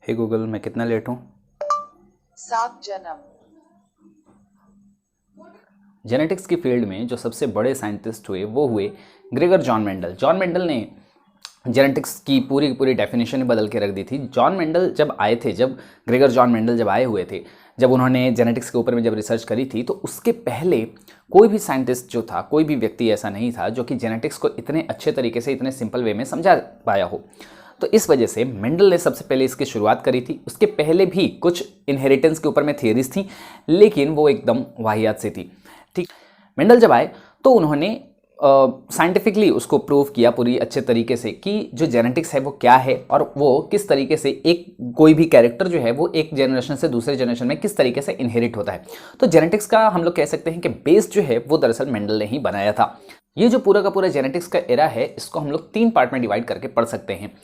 हे Google, मैं कितना late हूँ? 7 जन्म। जेनेटिक्स की फील्ड में जो सबसे बड़े साइंटिस्ट हुए वो हुए Gregor John Mendel. John Mendel ने जेनेटिक्स की पूरी की पूरी डेफिनेशन ही बदल के रख दी थी। जॉन मेंडल जब आए थे, जब ग्रेगर जॉन मेंडल जब आए हुए थे, जब उन्होंने जेनेटिक्स के ऊपर में जब रिसर्च करी थी, तो उसके पहले कोई भी साइंटिस्ट जो था, कोई भी व्यक्ति ऐसा नहीं था जो कि जेनेटिक्स को इतने अच्छे तरीके से, इतने सिंपल वे में समझा पाया हो। तो इस वजह से मेंडल ने सबसे पहले इसकी शुरुआत करी थी। उसके पहले भी कुछ इनहेरिटेंस के ऊपर में थियरीज थी, लेकिन वो एकदम वाहियात सी थी। ठीक, मेंडल जब आए तो उन्होंने साइंटिफिकली उसको प्रूव किया पूरी अच्छे तरीके से कि जो जेनेटिक्स है वो क्या है और वो किस तरीके से एक कोई भी कैरेक्टर जो है वो एक जनरेशन से दूसरे जनरेशन में किस तरीके से इनहेरिट होता है। तो जेनेटिक्स का हम लोग कह सकते हैं कि बेस जो है वो दरअसल मेंडल ने ही बनाया था। ये जो पूरा का पूरा जेनेटिक्स का एरा है, इसको हम लोग 3 पार्ट में डिवाइड करके पढ़ सकते हैं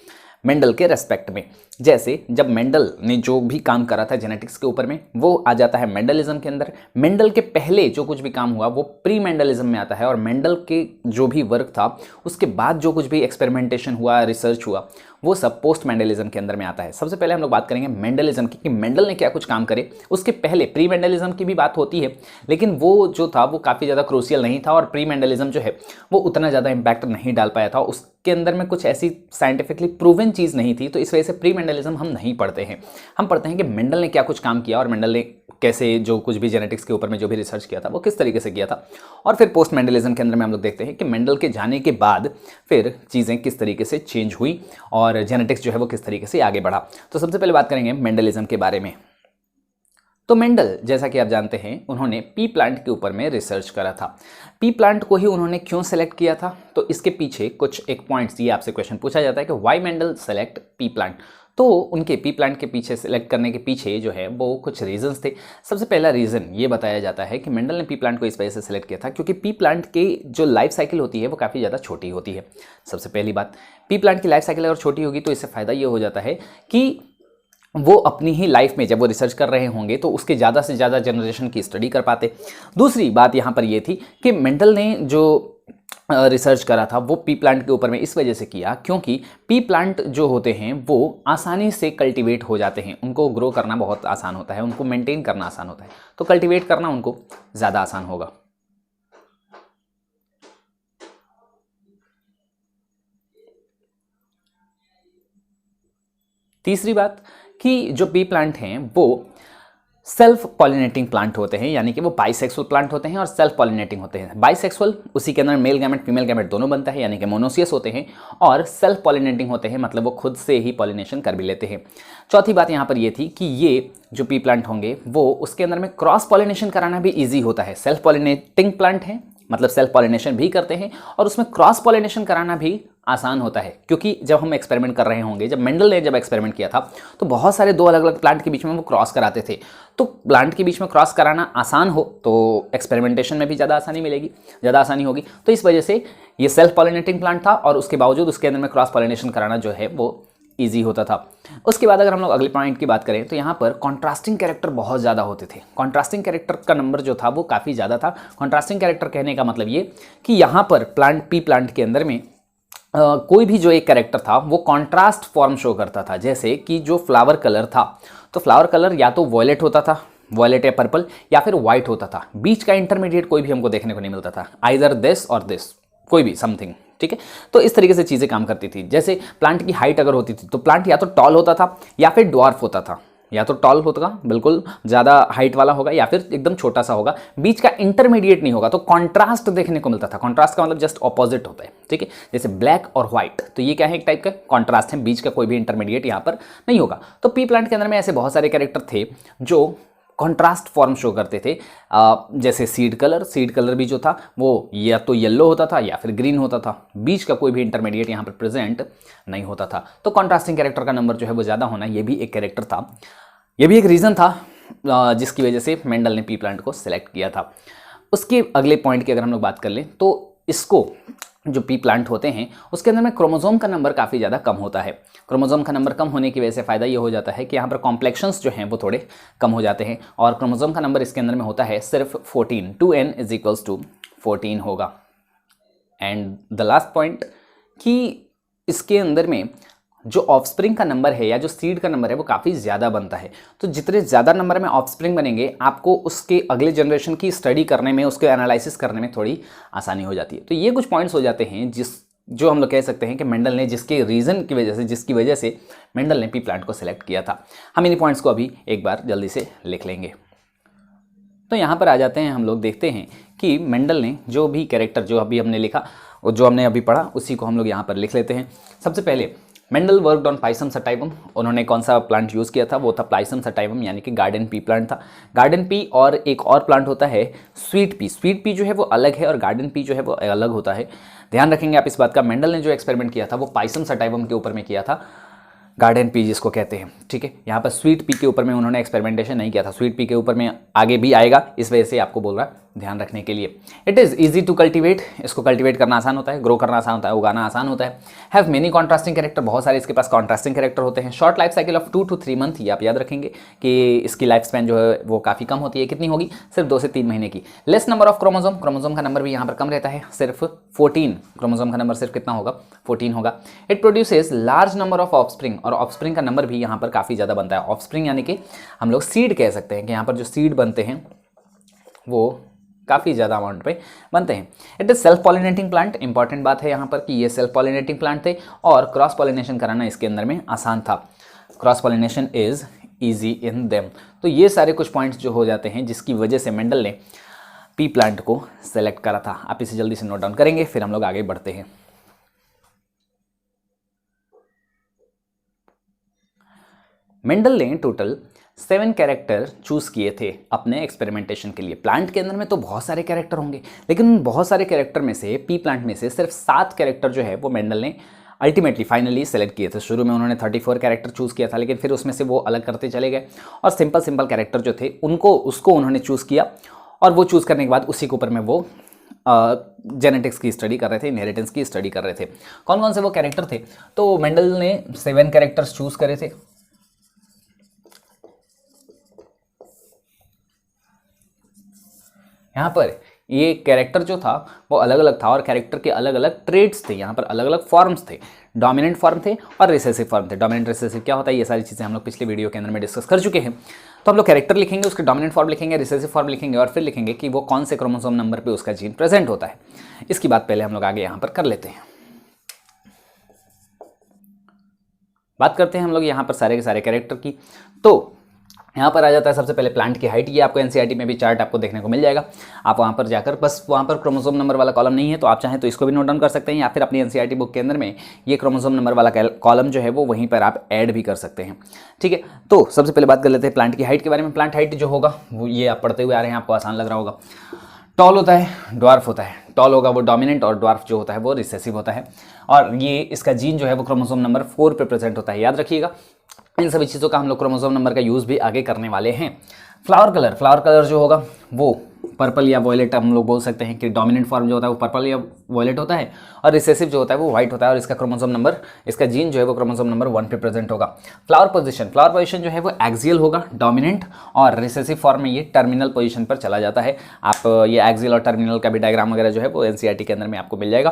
मेंडल के रेस्पेक्ट में। जैसे जब मेंडल ने जो भी काम करा था जेनेटिक्स के ऊपर में, वो आ जाता है मेंडलिज्म के अंदर। मेंडल के पहले जो कुछ भी काम हुआ वो प्री मेंडलिज्म में आता है, और मेंडल के जो भी वर्क था उसके बाद जो कुछ भी एक्सपेरिमेंटेशन हुआ, रिसर्च हुआ, वो सब पोस्ट मेंडलिज्म के अंदर में आता है। सबसे पहले हम लोग बात करेंगे मेंडलिज्म की कि मेंडल ने क्या कुछ काम करे। उसके पहले प्री मेंडलिज्म की भी बात होती है, लेकिन वो जो था वो काफ़ी ज़्यादा क्रूशियल नहीं था, और प्री मेंडलिज्म जो है वो उतना ज़्यादा इंपैक्ट नहीं डाल पाया था। उसके अंदर में कुछ ऐसी साइंटिफिकली प्रूवन चीज़ नहीं थी, तो इस वजह से प्री मेंडलिज्म हम नहीं पढ़ते हैं। हम पढ़ते हैं कि मेंडल ने क्या कुछ काम किया और मेंडल ने कैसे जो कुछ भी जेनेटिक्स के ऊपर में जो भी रिसर्च किया था वो किस तरीके से किया था। और फिर पोस्ट मेंडलिज्म के अंदर में हम लोग देखते हैं कि मेंडल के जाने के बाद फिर चीज़ें किस तरीके से चेंज हुई और जेनेटिक्स जो है वो किस तरीके से आगे बढ़ा। तो सबसे पहले बात करेंगे मेंडलिज्म के बारे में। तो मेंडल, जैसा कि आप जानते हैं, उन्होंने पी प्लांट के ऊपर में रिसर्च करा था। पी प्लांट को ही उन्होंने क्यों सेलेक्ट किया था, तो इसके पीछे कुछ एक पॉइंट्स, ये आपसे क्वेश्चन पूछा जाता है कि why Mendel select P plant. तो उनके पी प्लांट के पीछे सेलेक्ट करने के पीछे जो है वो कुछ रीजंस थे। सबसे पहला रीज़न ये बताया जाता है कि मेंडल ने पी प्लांट को इस वजह से सेलेक्ट किया था क्योंकि पी प्लांट की जो लाइफ साइकिल होती है वो काफ़ी ज़्यादा छोटी होती है। सबसे पहली बात, पी प्लांट की लाइफ साइकिल अगर छोटी होगी तो इससे फ़ायदा ये हो जाता है कि वो अपनी ही लाइफ में जब वो रिसर्च कर रहे होंगे तो उसके ज़्यादा से ज़्यादा जनरेशन की स्टडी कर पाते। दूसरी बात यहाँ पर ये थी कि मेंडल ने जो रिसर्च करा था वो पी प्लांट के ऊपर में इस वजह से किया क्योंकि पी प्लांट जो होते हैं वो आसानी से कल्टीवेट हो जाते हैं। उनको ग्रो करना बहुत आसान होता है, उनको मेंटेन करना आसान होता है, तो कल्टीवेट करना उनको ज़्यादा आसान होगा। तीसरी बात कि जो पी प्लांट हैं वो सेल्फ पॉलिनेटिंग प्लांट होते हैं, यानी कि वो बाइसेक्सुअल प्लांट होते हैं और सेल्फ पॉलिनेटिंग होते हैं। बाइसेक्सुअल, उसी के अंदर मेल गैमेट फीमेल गैमेट दोनों बनता है, यानी कि मोनोसियस होते हैं, और सेल्फ पॉलिनेटिंग होते हैं, मतलब वो खुद से ही पॉलिनेशन कर भी लेते हैं। चौथी बात यहाँ पर ये थी कि ये जो पी प्लांट होंगे वो उसके अंदर में क्रॉस पॉलिनेशन कराना भी ईजी होता है। सेल्फ पॉलिनेटिंग प्लांट है, मतलब सेल्फ पॉलिनेशन भी करते हैं, और उसमें क्रॉस पॉलिनेशन कराना भी आसान होता है क्योंकि जब हम एक्सपेरिमेंट कर रहे होंगे, जब मेंडल ने जब एक्सपेरिमेंट किया था तो बहुत सारे दो अलग अलग प्लांट के बीच में वो क्रॉस कराते थे। तो प्लांट के बीच में क्रॉस कराना आसान हो तो एक्सपेरिमेंटेशन में भी ज़्यादा आसानी मिलेगी, ज़्यादा आसानी होगी। तो इस वजह से ये सेल्फ पॉलिनेटिंग प्लांट था और उसके बावजूद उसके अंदर में क्रॉस पॉलिनेशन कराना जो है वो ईजी होता था। उसके बाद अगर हम लोग अगले पॉइंट की बात करें तो यहाँ पर कॉन्ट्रास्टिंग कैरेक्टर बहुत ज़्यादा होते थे। कॉन्ट्रास्टिंग कैरेक्टर का नंबर जो था वो काफ़ी ज़्यादा था। कॉन्ट्रास्टिंग कैरेक्टर कहने का मतलब ये कि यहाँ पर पी प्लांट के अंदर में कोई भी जो एक कैरेक्टर था वो कॉन्ट्रास्ट फॉर्म शो करता था। जैसे कि जो फ्लावर कलर था, तो फ्लावर कलर या तो वॉयलेट होता था, वॉयलेट या पर्पल, या फिर व्हाइट होता था। बीच का इंटरमीडिएट कोई भी हमको देखने को नहीं मिलता था, आइदर दिस और दिस, कोई भी समथिंग। ठीक है, तो इस तरीके से चीज़ें काम करती थी। जैसे प्लांट की हाइट अगर होती थी तो प्लांट या तो टॉल होता था या फिर ड्वार्फ होता था। या तो टॉल होगा, बिल्कुल ज़्यादा हाइट वाला होगा, या फिर एकदम छोटा सा होगा, बीच का इंटरमीडिएट नहीं होगा। तो कॉन्ट्रास्ट देखने को मिलता था। कॉन्ट्रास्ट का मतलब जस्ट ऑपोजिट होता है। ठीक है, जैसे ब्लैक और व्हाइट, तो ये क्या है, एक टाइप का कॉन्ट्रास्ट है, बीच का कोई भी इंटरमीडिएट यहाँ पर नहीं होगा। तो पी प्लांट के अंदर में ऐसे बहुत सारे कैरेक्टर थे जो कॉन्ट्रास्ट फॉर्म शो करते थे। जैसे सीड कलर भी जो था वो या तो येलो होता था या फिर ग्रीन होता था, बीच का कोई भी इंटरमीडिएट यहाँ पर प्रेजेंट नहीं होता था। तो कॉन्ट्रास्टिंग कैरेक्टर का नंबर जो है वो ज़्यादा होना, ये भी एक कैरेक्टर था, ये भी एक रीज़न था जिसकी वजह से मेंडल ने पी प्लांट को सिलेक्ट किया था। उसके अगले पॉइंट की अगर हम लोग बात कर लें तो इसको जो पी प्लांट होते हैं उसके अंदर में क्रोमोसोम का नंबर काफ़ी ज़्यादा कम होता है। क्रोमोसोम का नंबर कम होने की वजह से फ़ायदा ये हो जाता है कि यहाँ पर कॉम्प्लेक्शंस जो हैं वो थोड़े कम हो जाते हैं, और क्रोमोसोम का नंबर इसके अंदर में होता है सिर्फ 14, 2n = 14 होगा। एंड द लास्ट पॉइंट कि इसके अंदर में जो ऑफस्प्रिंग का नंबर है या जो सीड का नंबर है वो काफ़ी ज़्यादा बनता है। तो जितने ज़्यादा नंबर में ऑफस्प्रिंग बनेंगे आपको उसके अगले जनरेशन की स्टडी करने में, उसके एनालिसिस करने में थोड़ी आसानी हो जाती है। तो ये कुछ पॉइंट्स हो जाते हैं जो हम लोग कह सकते हैं कि मेंडल ने जिसकी वजह से मेंडल ने पी प्लांट को सिलेक्ट किया था। हम इन पॉइंट्स को अभी एक बार जल्दी से लिख लेंगे। तो यहाँ पर आ जाते हैं, हम लोग देखते हैं कि मेंडल ने जो भी कैरेक्टर जो अभी हमने लिखा और जो हमने अभी पढ़ा उसी को हम लोग यहाँ पर लिख लेते हैं। सबसे पहले Mendel worked on Pisum sativum. उन्होंने कौन सा प्लांट यूज़ किया था? वो था पाइसम सटाइवम, यानी कि गार्डन पी प्लांट था। गार्डन पी और एक और प्लांट होता है स्वीट पी। स्वीट पी जो है वो अलग है और गार्डन पी जो है वो अलग होता है। ध्यान रखेंगे आप इस बात का। मेंडल ने जो एक्सपेरिमेंट किया था वो पाइसम सटाइवम के ऊपर में किया था, गार्डन पी जिसको कहते हैं, ठीक है। यहाँ पर स्वीट पी के ऊपर में उन्होंने एक्सपेरिमेंटेशन नहीं किया था। स्वीट पी के ऊपर में आगे भी आएगा, इस वजह से आपको बोल रहा है ध्यान रखने के लिए। It is easy to cultivate. इसको कल्टिवेट करना आसान होता है, ग्रो करना आसान होता है, उगाना आसान होता है। Have many contrasting character. बहुत सारे इसके पास कॉन्ट्रास्टिंग कैरेक्टर होते हैं। Short life cycle of 2 to 3 month. ये आप याद रखेंगे कि इसकी लाइफ स्पैन जो है वो काफ़ी कम होती है। कितनी होगी? सिर्फ 2 से 3 महीने की। Less number of chromosome. Chromosome का नंबर भी यहाँ पर कम रहता है, सिर्फ 14। क्रोमोसोम का नंबर सिर्फ कितना होगा? 14 होगा। It produces large number of offspring. और ऑफस्प्रिंग का नंबर भी यहाँ पर काफ़ी ज़्यादा बनता है। ऑफस्प्रिंग यानी कि हम लोग सीड कह सकते हैं कि यहाँ पर जो सीड बनते हैं वो काफ़ी ज़्यादा अमाउंट पे बनते हैं। It is self pollinating plant. Important बात है यहाँ पर कि ये सेल्फ पॉलिनेटिंग प्लांट थे और क्रॉस पॉलिनेशन कराना इसके अंदर में आसान था। Cross pollination is easy in them. तो ये सारे कुछ पॉइंट्स जो हो जाते हैं जिसकी वजह से मेंडल ने पी प्लांट को सेलेक्ट करा था। आप इसे जल्दी से नोट डाउन करेंगे, फिर हम लोग आगे बढ़ते हैं। मेंडल ने टोटल 7 कैरेक्टर चूज़ किए थे अपने एक्सपेरिमेंटेशन के लिए। प्लांट के अंदर में तो बहुत सारे कैरेक्टर होंगे, लेकिन उन बहुत सारे कैरेक्टर में से पी प्लांट में से सिर्फ 7 कैरेक्टर जो है वो मेंडल ने अल्टीमेटली फाइनली सेलेक्ट किए थे। शुरू में उन्होंने 34 कैरेक्टर चूज़ किया था, लेकिन फिर उसमें से वो अलग करते चले गए और सिंपल कैरेक्टर जो थे उसको उन्होंने चूज़ किया। और वो चूज़ करने के बाद उसी के ऊपर में वो जेनेटिक्स की स्टडी कर रहे थे, इनहेरिटेंस की स्टडी कर रहे थे। कौन कौन से वो कैरेक्टर थे? तो मेंडल ने 7 कैरेक्टर्स चूज़ करे थे। यहाँ पर ये कैरेक्टर जो था वो अलग अलग था और कैरेक्टर के अलग अलग ट्रेड्स थे। यहाँ पर अलग अलग फॉर्म्स थे। डोमिनेंट फॉर्म थे और रिसेसिव फॉर्म थे। डोमिनेंट रिसेसिव क्या होता है ये सारी चीज़ें हम लोग पिछले वीडियो के अंदर में डिस्कस कर चुके हैं। तो हम लोग कैरेक्टर लिखेंगे, उसके डोमिनेंट फॉर्म लिखेंगे, रिसेसिव फॉर्म लिखेंगे और फिर लिखेंगे कि वो कौन से क्रोमोसोम नंबर पर उसका जीन प्रेजेंट होता है। इसकी बात पहले हम लोग आगे यहाँ पर कर लेते हैं। बात करते हैं हम लोग यहाँ पर सारे के सारे कैरेक्टर की। तो यहाँ पर आ जाता है सबसे पहले प्लांट की हाइट। ये आपको एनसीईआरटी में भी चार्ट आपको देखने को मिल जाएगा। आप वहाँ पर जाकर, बस वहाँ पर क्रोमोसोम नंबर वाला कॉलम नहीं है तो आप चाहें तो इसको भी नोट डाउन कर सकते हैं, या फिर अपनी एनसीईआरटी बुक के अंदर में ये क्रोमोसोम नंबर वाला कॉलम जो है वो वहीं पर आप ऐड भी कर सकते हैं, ठीक है। तो सबसे पहले बात कर लेते हैं प्लांट की हाइट के बारे में। प्लांट हाइट जो होगा वो ये आप पढ़ते हुए आ रहे हैं, आपको आसान लग रहा होगा। टॉल होता है, ड्वार्फ होता है। टॉल होगा वो डोमिनेंट और ड्वार्फ जो होता है वो रिसेसिव होता है। और ये इसका जीन जो है वो क्रोमोसोम नंबर 4 पे प्रेजेंट होता है, याद रखिएगा। इन सभी चीज़ों का हम लोग क्रोमोसोम नंबर का यूज़ भी आगे करने वाले हैं। फ्लावर कलर जो होगा वो पर्पल या वॉयलेट हम लोग बोल सकते हैं कि डोमिनेंट फॉर्म जो होता है वो पर्पल या वॉयलेट होता है और रिसेसिव जो होता है वो व्हाइट होता है। और इसका क्रोमोसोम नंबर, इसका जीन जो है वो क्रोमोसोम नंबर 1 पे प्रेजेंट होगा। फ्लावर पोजीशन जो है वो एक्सियल होगा, डोमिनेंट, और रिसेसिव फॉर्म में ये टर्मिनल पोजीशन पर चला जाता है। आप ये एक्सियल और टर्मिनल का भी डायग्राम वगैरह जो है वो एनसीईआरटी के अंदर में आपको मिल जाएगा।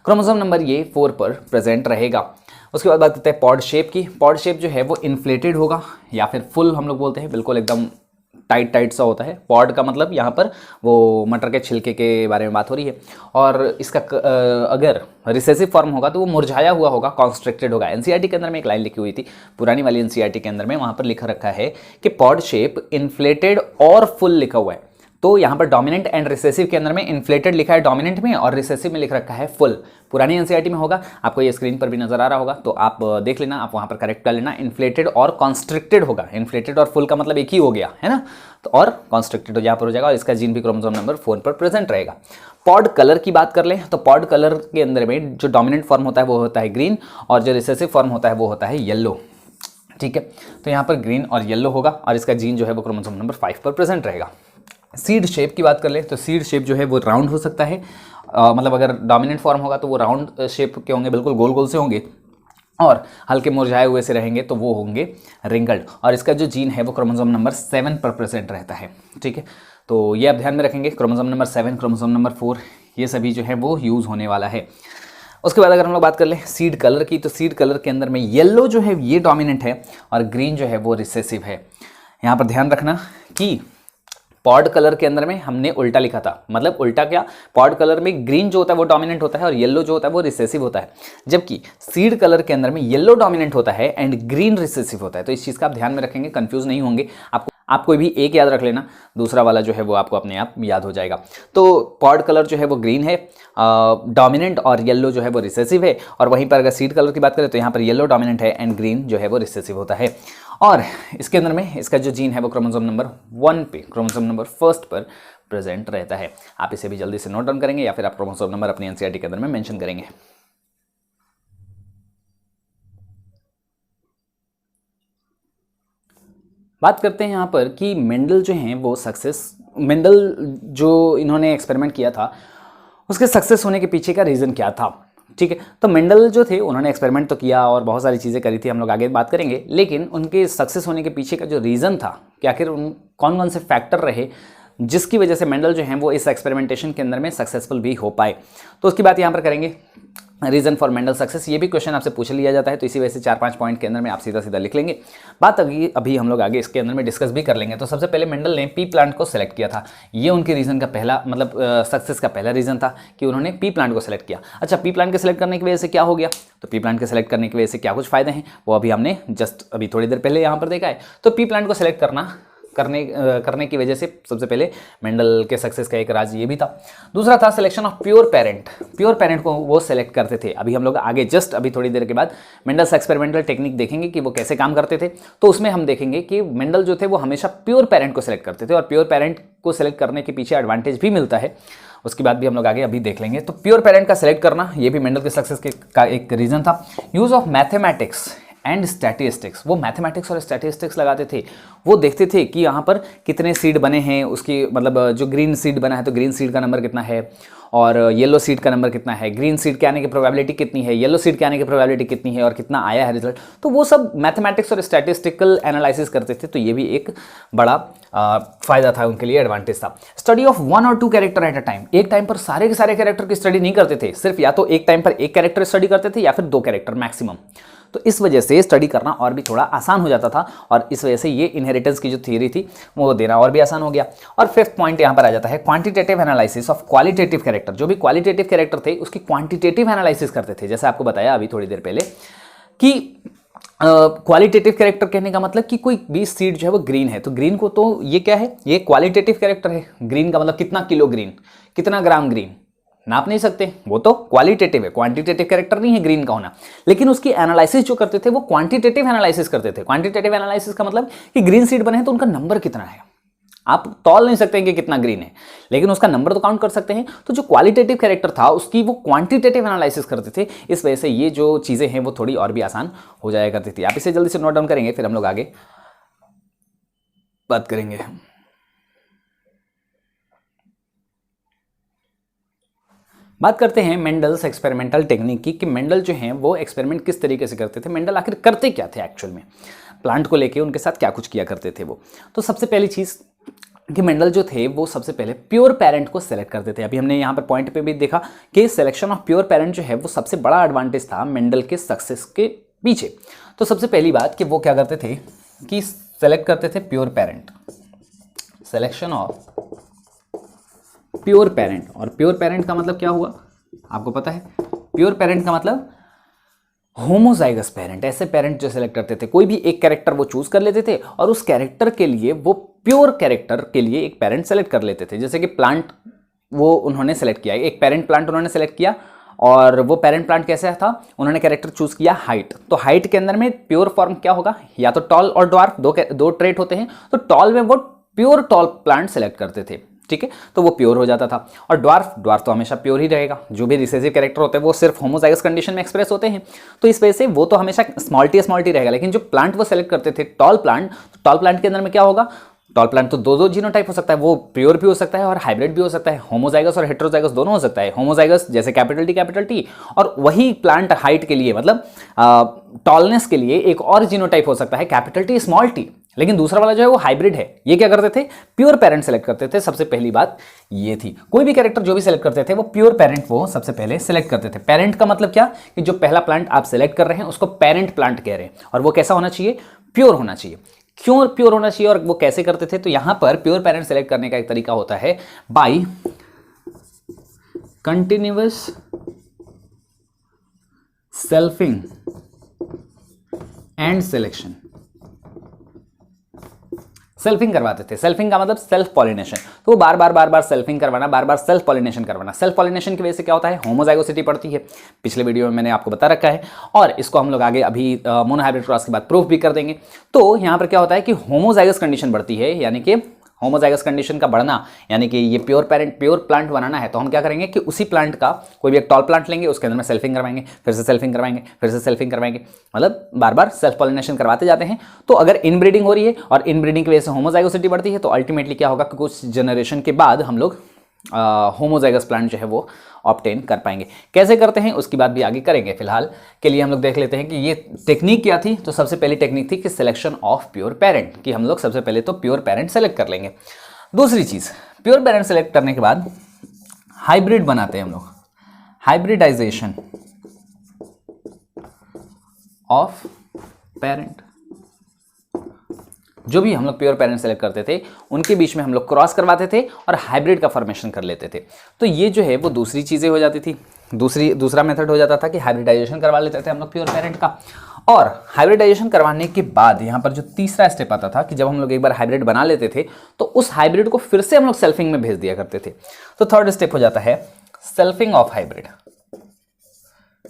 क्रोमोसोम नंबर ये 4 पर प्रेजेंट रहेगा। उसके बाद बात करते हैं पॉड शेप की। पॉड शेप जो है वो इन्फ्लेटेड होगा या फिर फुल हम लोग बोलते हैं, बिल्कुल एकदम टाइट सा होता है। पॉड का मतलब यहाँ पर वो मटर के छिलके के बारे में बात हो रही है। और इसका अगर रिसेसिव फॉर्म होगा तो वो मुरझाया हुआ होगा, कॉन्स्ट्रिक्टेड होगा। एनसीईआरटी के अंदर में एक लाइन लिखी हुई थी, पुरानी वाली एनसीईआरटी के अंदर में, वहाँ पर लिखा रखा है कि पॉड शेप इन्फ्लेटेड और फुल लिखा हुआ है। तो यहाँ पर डोमिनेंट एंड रिसेसिव के अंदर में इन्फ्लेटेड लिखा है डोमिनेंट में और रिसेसिव में लिख रखा है फुल। पुरानी एनसीईआरटी में होगा, आपको ये स्क्रीन पर भी नजर आ रहा होगा, तो आप देख लेना, आप वहाँ पर करेक्ट कर लेना। इन्फ्लेटेड और कॉन्स्ट्रिक्टेड होगा। इन्फ्लेटेड और फुल का मतलब एक ही हो गया है ना, तो और कॉन्स्ट्रिक्टेड यहाँ पर हो जाएगा और इसका जीन भी क्रोमोसोम नंबर 4 पर प्रेजेंट रहेगा। पॉड कलर की बात कर लें तो पॉड कलर के अंदर में जो डोमिनेंट फॉर्म होता है वो होता है ग्रीन और जो रिसेसिव फॉर्म होता है वो होता है येलो, ठीक है। तो यहाँ पर ग्रीन और येलो होगा और इसका जीन जो है वो क्रोमोसोम नंबर 5 पर प्रेजेंट रहेगा। सीड शेप की बात कर ले तो सीड शेप जो है वो राउंड हो सकता है, मतलब अगर डोमिनेंट फॉर्म होगा तो वो राउंड शेप के होंगे, बिल्कुल गोल गोल से होंगे, और हल्के मुरझाए हुए से रहेंगे तो वो होंगे रिंगल्ड। और इसका जो जीन है वो क्रोमोसोम नंबर 7 पर प्रेजेंट रहता है, ठीक है। तो ये आप ध्यान में रखेंगे, क्रोमोसोम नंबर 7, क्रोमोसोम नंबर 4, ये सभी जो है वो यूज़ होने वाला है। उसके बाद अगर हम लोग बात कर लें सीड कलर की, तो सीड कलर के अंदर में येलो जो है ये डोमिनेंट है और ग्रीन जो है वो रिसेसिव है। यहाँ पर ध्यान रखना कि पॉड कलर के अंदर में हमने उल्टा लिखा था, मतलब उल्टा क्या, पॉड कलर में ग्रीन जो होता है वो डोमिनेंट होता है और येलो जो होता है वो रिसेसिव होता है, जबकि सीड कलर के अंदर में येलो डोमिनेंट होता है एंड ग्रीन रिसेसिव होता है। तो इस चीज़ का आप ध्यान में रखेंगे, कंफ्यूज नहीं होंगे। आप कोई भी एक याद रख लेना, दूसरा वाला जो है वो आपको अपने आप याद हो जाएगा। तो पॉड कलर जो है वो ग्रीन है डोमिनेंट और येलो जो है वो रिसेसिव है, और वहीं पर अगर सीड कलर की बात करें तो यहाँ पर येलो डोमिनेंट है एंड ग्रीन जो है वो रिसेसिव होता है। और इसके अंदर में इसका जो जीन है वो क्रोमोसोम नंबर 1 पे, क्रोमोसोम नंबर 1 पर प्रेजेंट रहता है। आप इसे भी जल्दी से नोट डाउन करेंगे या फिर आप क्रोमोसोम नंबर अपनी एनसीईआरटी के अंदर में मेंशन करेंगे। बात करते हैं यहाँ पर कि मेंडल जो हैं वो मेंडल जो इन्होंने एक्सपेरिमेंट किया था उसके सक्सेस होने के पीछे का रीज़न क्या था। ठीक है, तो मेंडल जो थे उन्होंने एक्सपेरिमेंट तो किया और बहुत सारी चीज़ें करी थी, हम लोग आगे बात करेंगे, लेकिन उनके सक्सेस होने के पीछे का जो रीज़न था कि आखिर उन कौन कौन से फैक्टर रहे जिसकी वजह से मेंडल जो हैं वो इस एक्सपेरिमेंटेशन के अंदर में सक्सेसफुल भी हो पाए, तो उसकी बात यहाँ पर करेंगे। रीज़न फॉर मेंडल सक्सेस, ये भी क्वेश्चन आपसे पूछ लिया जाता है, तो इसी वजह से 4-5 पॉइंट के अंदर में आप सीधा सीधा लिख लेंगे। बात अभी हम लोग आगे इसके अंदर में डिस्कस भी कर लेंगे। तो सबसे पहले मेंडल ने पी प्लांट को सेलेक्ट किया था, ये उनके रीज़न का पहला मतलब सक्सेस का पहला रीज़न था कि उन्होंने पी प्लांट को सेलेक्ट किया। अच्छा, पी प्लांट के सेलेक्ट करने की वजह से क्या हो गया, तो पी प्लांट के सेलेक्ट करने की वजह से क्या कुछ फ़ायदे हैं वो अभी हमने जस्ट अभी थोड़ी देर पहले यहाँ पर देखा है। तो पी प्लांट को सेलेक्ट करने की वजह से सबसे पहले मेंडल के सक्सेस का एक राज ये भी था। दूसरा था सिलेक्शन ऑफ प्योर पेरेंट को वो सेलेक्ट करते थे। अभी हम लोग आगे जस्ट अभी थोड़ी देर के बाद मेंडल्स एक्सपेरिमेंटल टेक्निक देखेंगे कि वो कैसे काम करते थे, तो उसमें हम देखेंगे कि मेंडल जो थे वो हमेशा प्योर पेरेंट को सेलेक्ट करते थे और प्योर पेरेंट को सेलेक्ट करने के पीछे एडवांटेज भी मिलता है, उसकी बात भी हम लोग आगे अभी देख लेंगे। तो प्योर पेरेंट का सेलेक्ट करना ये भी मेंडल के सक्सेस का एक रीज़न था। Use of mathematics and statistics, वो मैथमेटिक्स और स्टैटिस्टिक्स लगाते थे, वो देखते थे कि यहाँ पर कितने सीड बने हैं, उसकी मतलब जो ग्रीन सीड बना है तो ग्रीन सीड का नंबर कितना है और येलो सीड का नंबर कितना है, ग्रीन सीड के आने की प्रोबेबिलिटी कितनी है, येलो सीड के आने की प्रोबेबिलिटी कितनी है और कितना आया है रिजल्ट, तो वो सब मैथमेटिक्स और स्टैटिस्टिकल एनालिसिस करते थे। तो ये भी एक बड़ा फायदा था उनके लिए, एडवांटेज था। स्टडी ऑफ 1 और 2 कैरेक्टर एट अ टाइम, एक टाइम पर सारे के सारे कैरेक्टर की स्टडी नहीं करते थे, सिर्फ या तो एक टाइम पर एक कैरेक्टर स्टडी करते थे या फिर 2 कैरेक्टर मैक्सिमम। तो इस वजह से स्टडी करना और भी थोड़ा आसान हो जाता था और इस वजह से ये इनहेरिटेंस की जो थ्योरी थी वो देना और भी आसान हो गया। और 5th पॉइंट यहाँ पर आ जाता है quantitative analysis of qualitative character. जो भी क्वालिटेटिव कैरेक्टर थे उसकी क्वांटिटेटिव एनालिसिस करते थे, जैसे आपको बताया अभी थोड़ी देर पहले कि क्वालिटेटिव कैरेक्टर कहने का मतलब कि कोई भी सीड जो है वो ग्रीन है, तो ग्रीन को तो ये क्या है, ये क्वालिटेटिव कैरेक्टर है। ग्रीन का मतलब कितना किलो ग्रीन, कितना ग्राम ग्रीन नाप नहीं सकते, वो तो क्वालिटेटिव है, क्वांटिटेटिव कैरेक्टर नहीं है ग्रीन का होना। लेकिन उसकी एनालिसिस जो करते थे वो क्वांटिटेटिव एनालिसिस करते थे। क्वांटिटेटिव एनालिसिस का मतलब कि ग्रीन सीड बने हैं तो उनका नंबर कितना है, आप तौल नहीं सकते हैं कि कितना ग्रीन है, लेकिन उसका नंबर तो काउंट कर सकते हैं। तो जो क्वालिटेटिव कैरेक्टर था उसकी वो क्वांटिटेटिव एनालिसिस करते थे, इस वजह से ये जो चीज़ें हैं वो थोड़ी और भी आसान हो जाया करती थी। आप इसे जल्दी से नोट डाउन करेंगे, फिर हम लोग आगे बात करेंगे। बात करते हैं मेंडल्स एक्सपेरिमेंटल टेक्निक की कि मेंडल जो हैं वो एक्सपेरिमेंट किस तरीके से करते थे, मेंडल आखिर करते क्या थे एक्चुअल में, प्लांट को लेके उनके साथ क्या कुछ किया करते थे वो। तो सबसे पहली चीज़ कि मेंडल जो थे वो सबसे पहले प्योर पेरेंट को सेलेक्ट करते थे। अभी हमने यहाँ पर पॉइंट पे भी देखा कि सिलेक्शन ऑफ प्योर पेरेंट जो है वो सबसे बड़ा एडवांटेज था मेंडल के सक्सेस के पीछे। तो सबसे पहली बात कि वो क्या करते थे कि सेलेक्ट करते थे pure parent, selection of pure parent. और प्योर पेरेंट का मतलब क्या हुआ आपको पता है, प्योर पेरेंट का मतलब होमोजाइगस पेरेंट। ऐसे पेरेंट जो सेलेक्ट करते थे, कोई भी एक कैरेक्टर वो चूज कर लेते थे और उस कैरेक्टर के लिए वो प्योर कैरेक्टर के लिए एक पेरेंट सेलेक्ट कर लेते थे। जैसे कि प्लांट वो उन्होंने सेलेक्ट किया, एक पेरेंट प्लांट उन्होंने सेलेक्ट किया और वो पेरेंट प्लांट कैसा था, उन्होंने कैरेक्टर चूज किया हाइट। तो हाइट के अंदर में प्योर फॉर्म क्या होगा, या तो टॉल और ड्वार्फ, दो ट्रेट होते हैं। तो टॉल में वो प्योर टॉल प्लांट सेलेक्ट करते थे, ठीक है, तो वो प्योर हो जाता था। और ड्वार्फ तो हमेशा प्योर ही रहेगा। जो भी रिसेसिव कैरेक्टर होते हैं वो सिर्फ होमोजाइगस कंडीशन में एक्सप्रेस होते हैं, तो इस वजह से वो तो हमेशा स्मॉल टी रहेगा। लेकिन जो प्लांट वो सेलेक्ट करते थे टॉल प्लांट, तो टॉल प्लांट के अंदर में क्या होगा, टॉल प्लांट तो दो जीनोटाइप हो सकता है, वो प्योर भी हो सकता है और हाइब्रिड भी हो सकता है, होमोजाइगस और हेटेरोजाइगस दोनों हो सकता है। होमोजाइगस जैसे कैपिटल टी, और वही प्लांट हाइट के लिए मतलब टॉलनेस के लिए एक और जीनोटाइप हो सकता है कैपिटल टी स्मॉल टी। लेकिन दूसरा वाला जो है वो हाइब्रिड है। ये क्या करते थे, प्योर पेरेंट सेलेक्ट करते थे। सबसे पहली बात ये थी, कोई भी कैरेक्टर जो भी सेलेक्ट करते थे वो प्योर पेरेंट वो सबसे पहले सेलेक्ट करते थे। पेरेंट का मतलब क्या, कि जो पहला प्लांट आप सेलेक्ट कर रहे हैं उसको पेरेंट प्लांट कह रहे हैं, और वो कैसा होना चाहिए, प्योर होना चाहिए। क्यों प्योर होना चाहिए और वो कैसे करते थे, तो यहां पर प्योर पेरेंट सेलेक्ट करने का एक तरीका होता है by continuous selfing and selection. Selfing करवाते थे। सेल्फिंग का मतलब सेल्फ पॉलिनेशन, तो वो बार बार सेल्फिंग करवाना, बार बार सेल्फ पॉलिनेशन करवाना। सेल्फ पॉलिनेशन की वजह से क्या होता है, होमोजाइगोसिटी बढ़ती है। पिछले वीडियो में मैंने आपको बता रखा है, और इसको हम लोग आगे अभी मोनोहाइब्रिड क्रॉस के बाद प्रूफ भी कर देंगे। तो यहाँ पर क्या होता है कि होमोजाइगस कंडीशन बढ़ती है, यानी कि होमोजाइगस कंडीशन का बढ़ना, यानी कि ये प्योर प्लांट बनाना है, तो हम क्या करेंगे कि उसी प्लांट का कोई भी एक टॉल प्लांट लेंगे, उसके अंदर में सेल्फिंग करवाएंगे, फिर से सेल्फिंग करवाएंगे, फिर से सेल्फिंग करवाएंगे, मतलब बार बार सेल्फ पॉलिनेशन करवाते जाते हैं। तो अगर इनब्रीडिंग हो रही है और इनब्रीडिंग की वजह से होमोजाइगोसिटी बढ़ती है, तो अल्टीमेटली क्या होगा कि कुछ जनरेशन के बाद हम लोग होमोजाइगस प्लांट जो है वो ऑब्टेन कर पाएंगे। कैसे करते हैं उसकी बात भी आगे करेंगे, फिलहाल के लिए हम लोग देख लेते हैं कि ये टेक्निक क्या थी। तो सबसे पहली टेक्निक थी कि सिलेक्शन ऑफ प्योर पेरेंट, कि हम लोग सबसे पहले तो प्योर पेरेंट सेलेक्ट कर लेंगे। दूसरी चीज, प्योर पेरेंट सेलेक्ट करने के बाद हाइब्रिड बनाते हैं हम लोग, हाइब्रिडाइजेशन ऑफ पेरेंट। जो भी हम लोग प्योर पेरेंट सेलेक्ट करते थे उनके बीच में हम लोग क्रॉस करवाते थे और हाइब्रिड का फॉर्मेशन कर लेते थे। तो ये जो है वो दूसरी चीज़ें हो जाती थी। दूसरा मेथड हो जाता था कि हाइब्रिडाइजेशन करवा लेते थे हम लोग प्योर पेरेंट का। और हाइब्रिडाइजेशन करवाने के बाद यहाँ पर जो तीसरा स्टेप आता था कि जब हम लोग एक बार हाइब्रिड बना लेते थे तो उस हाइब्रिड को फिर से हम लोग सेल्फिंग में भेज दिया करते थे। तो थर्ड स्टेप हो जाता है selfing of hybrid,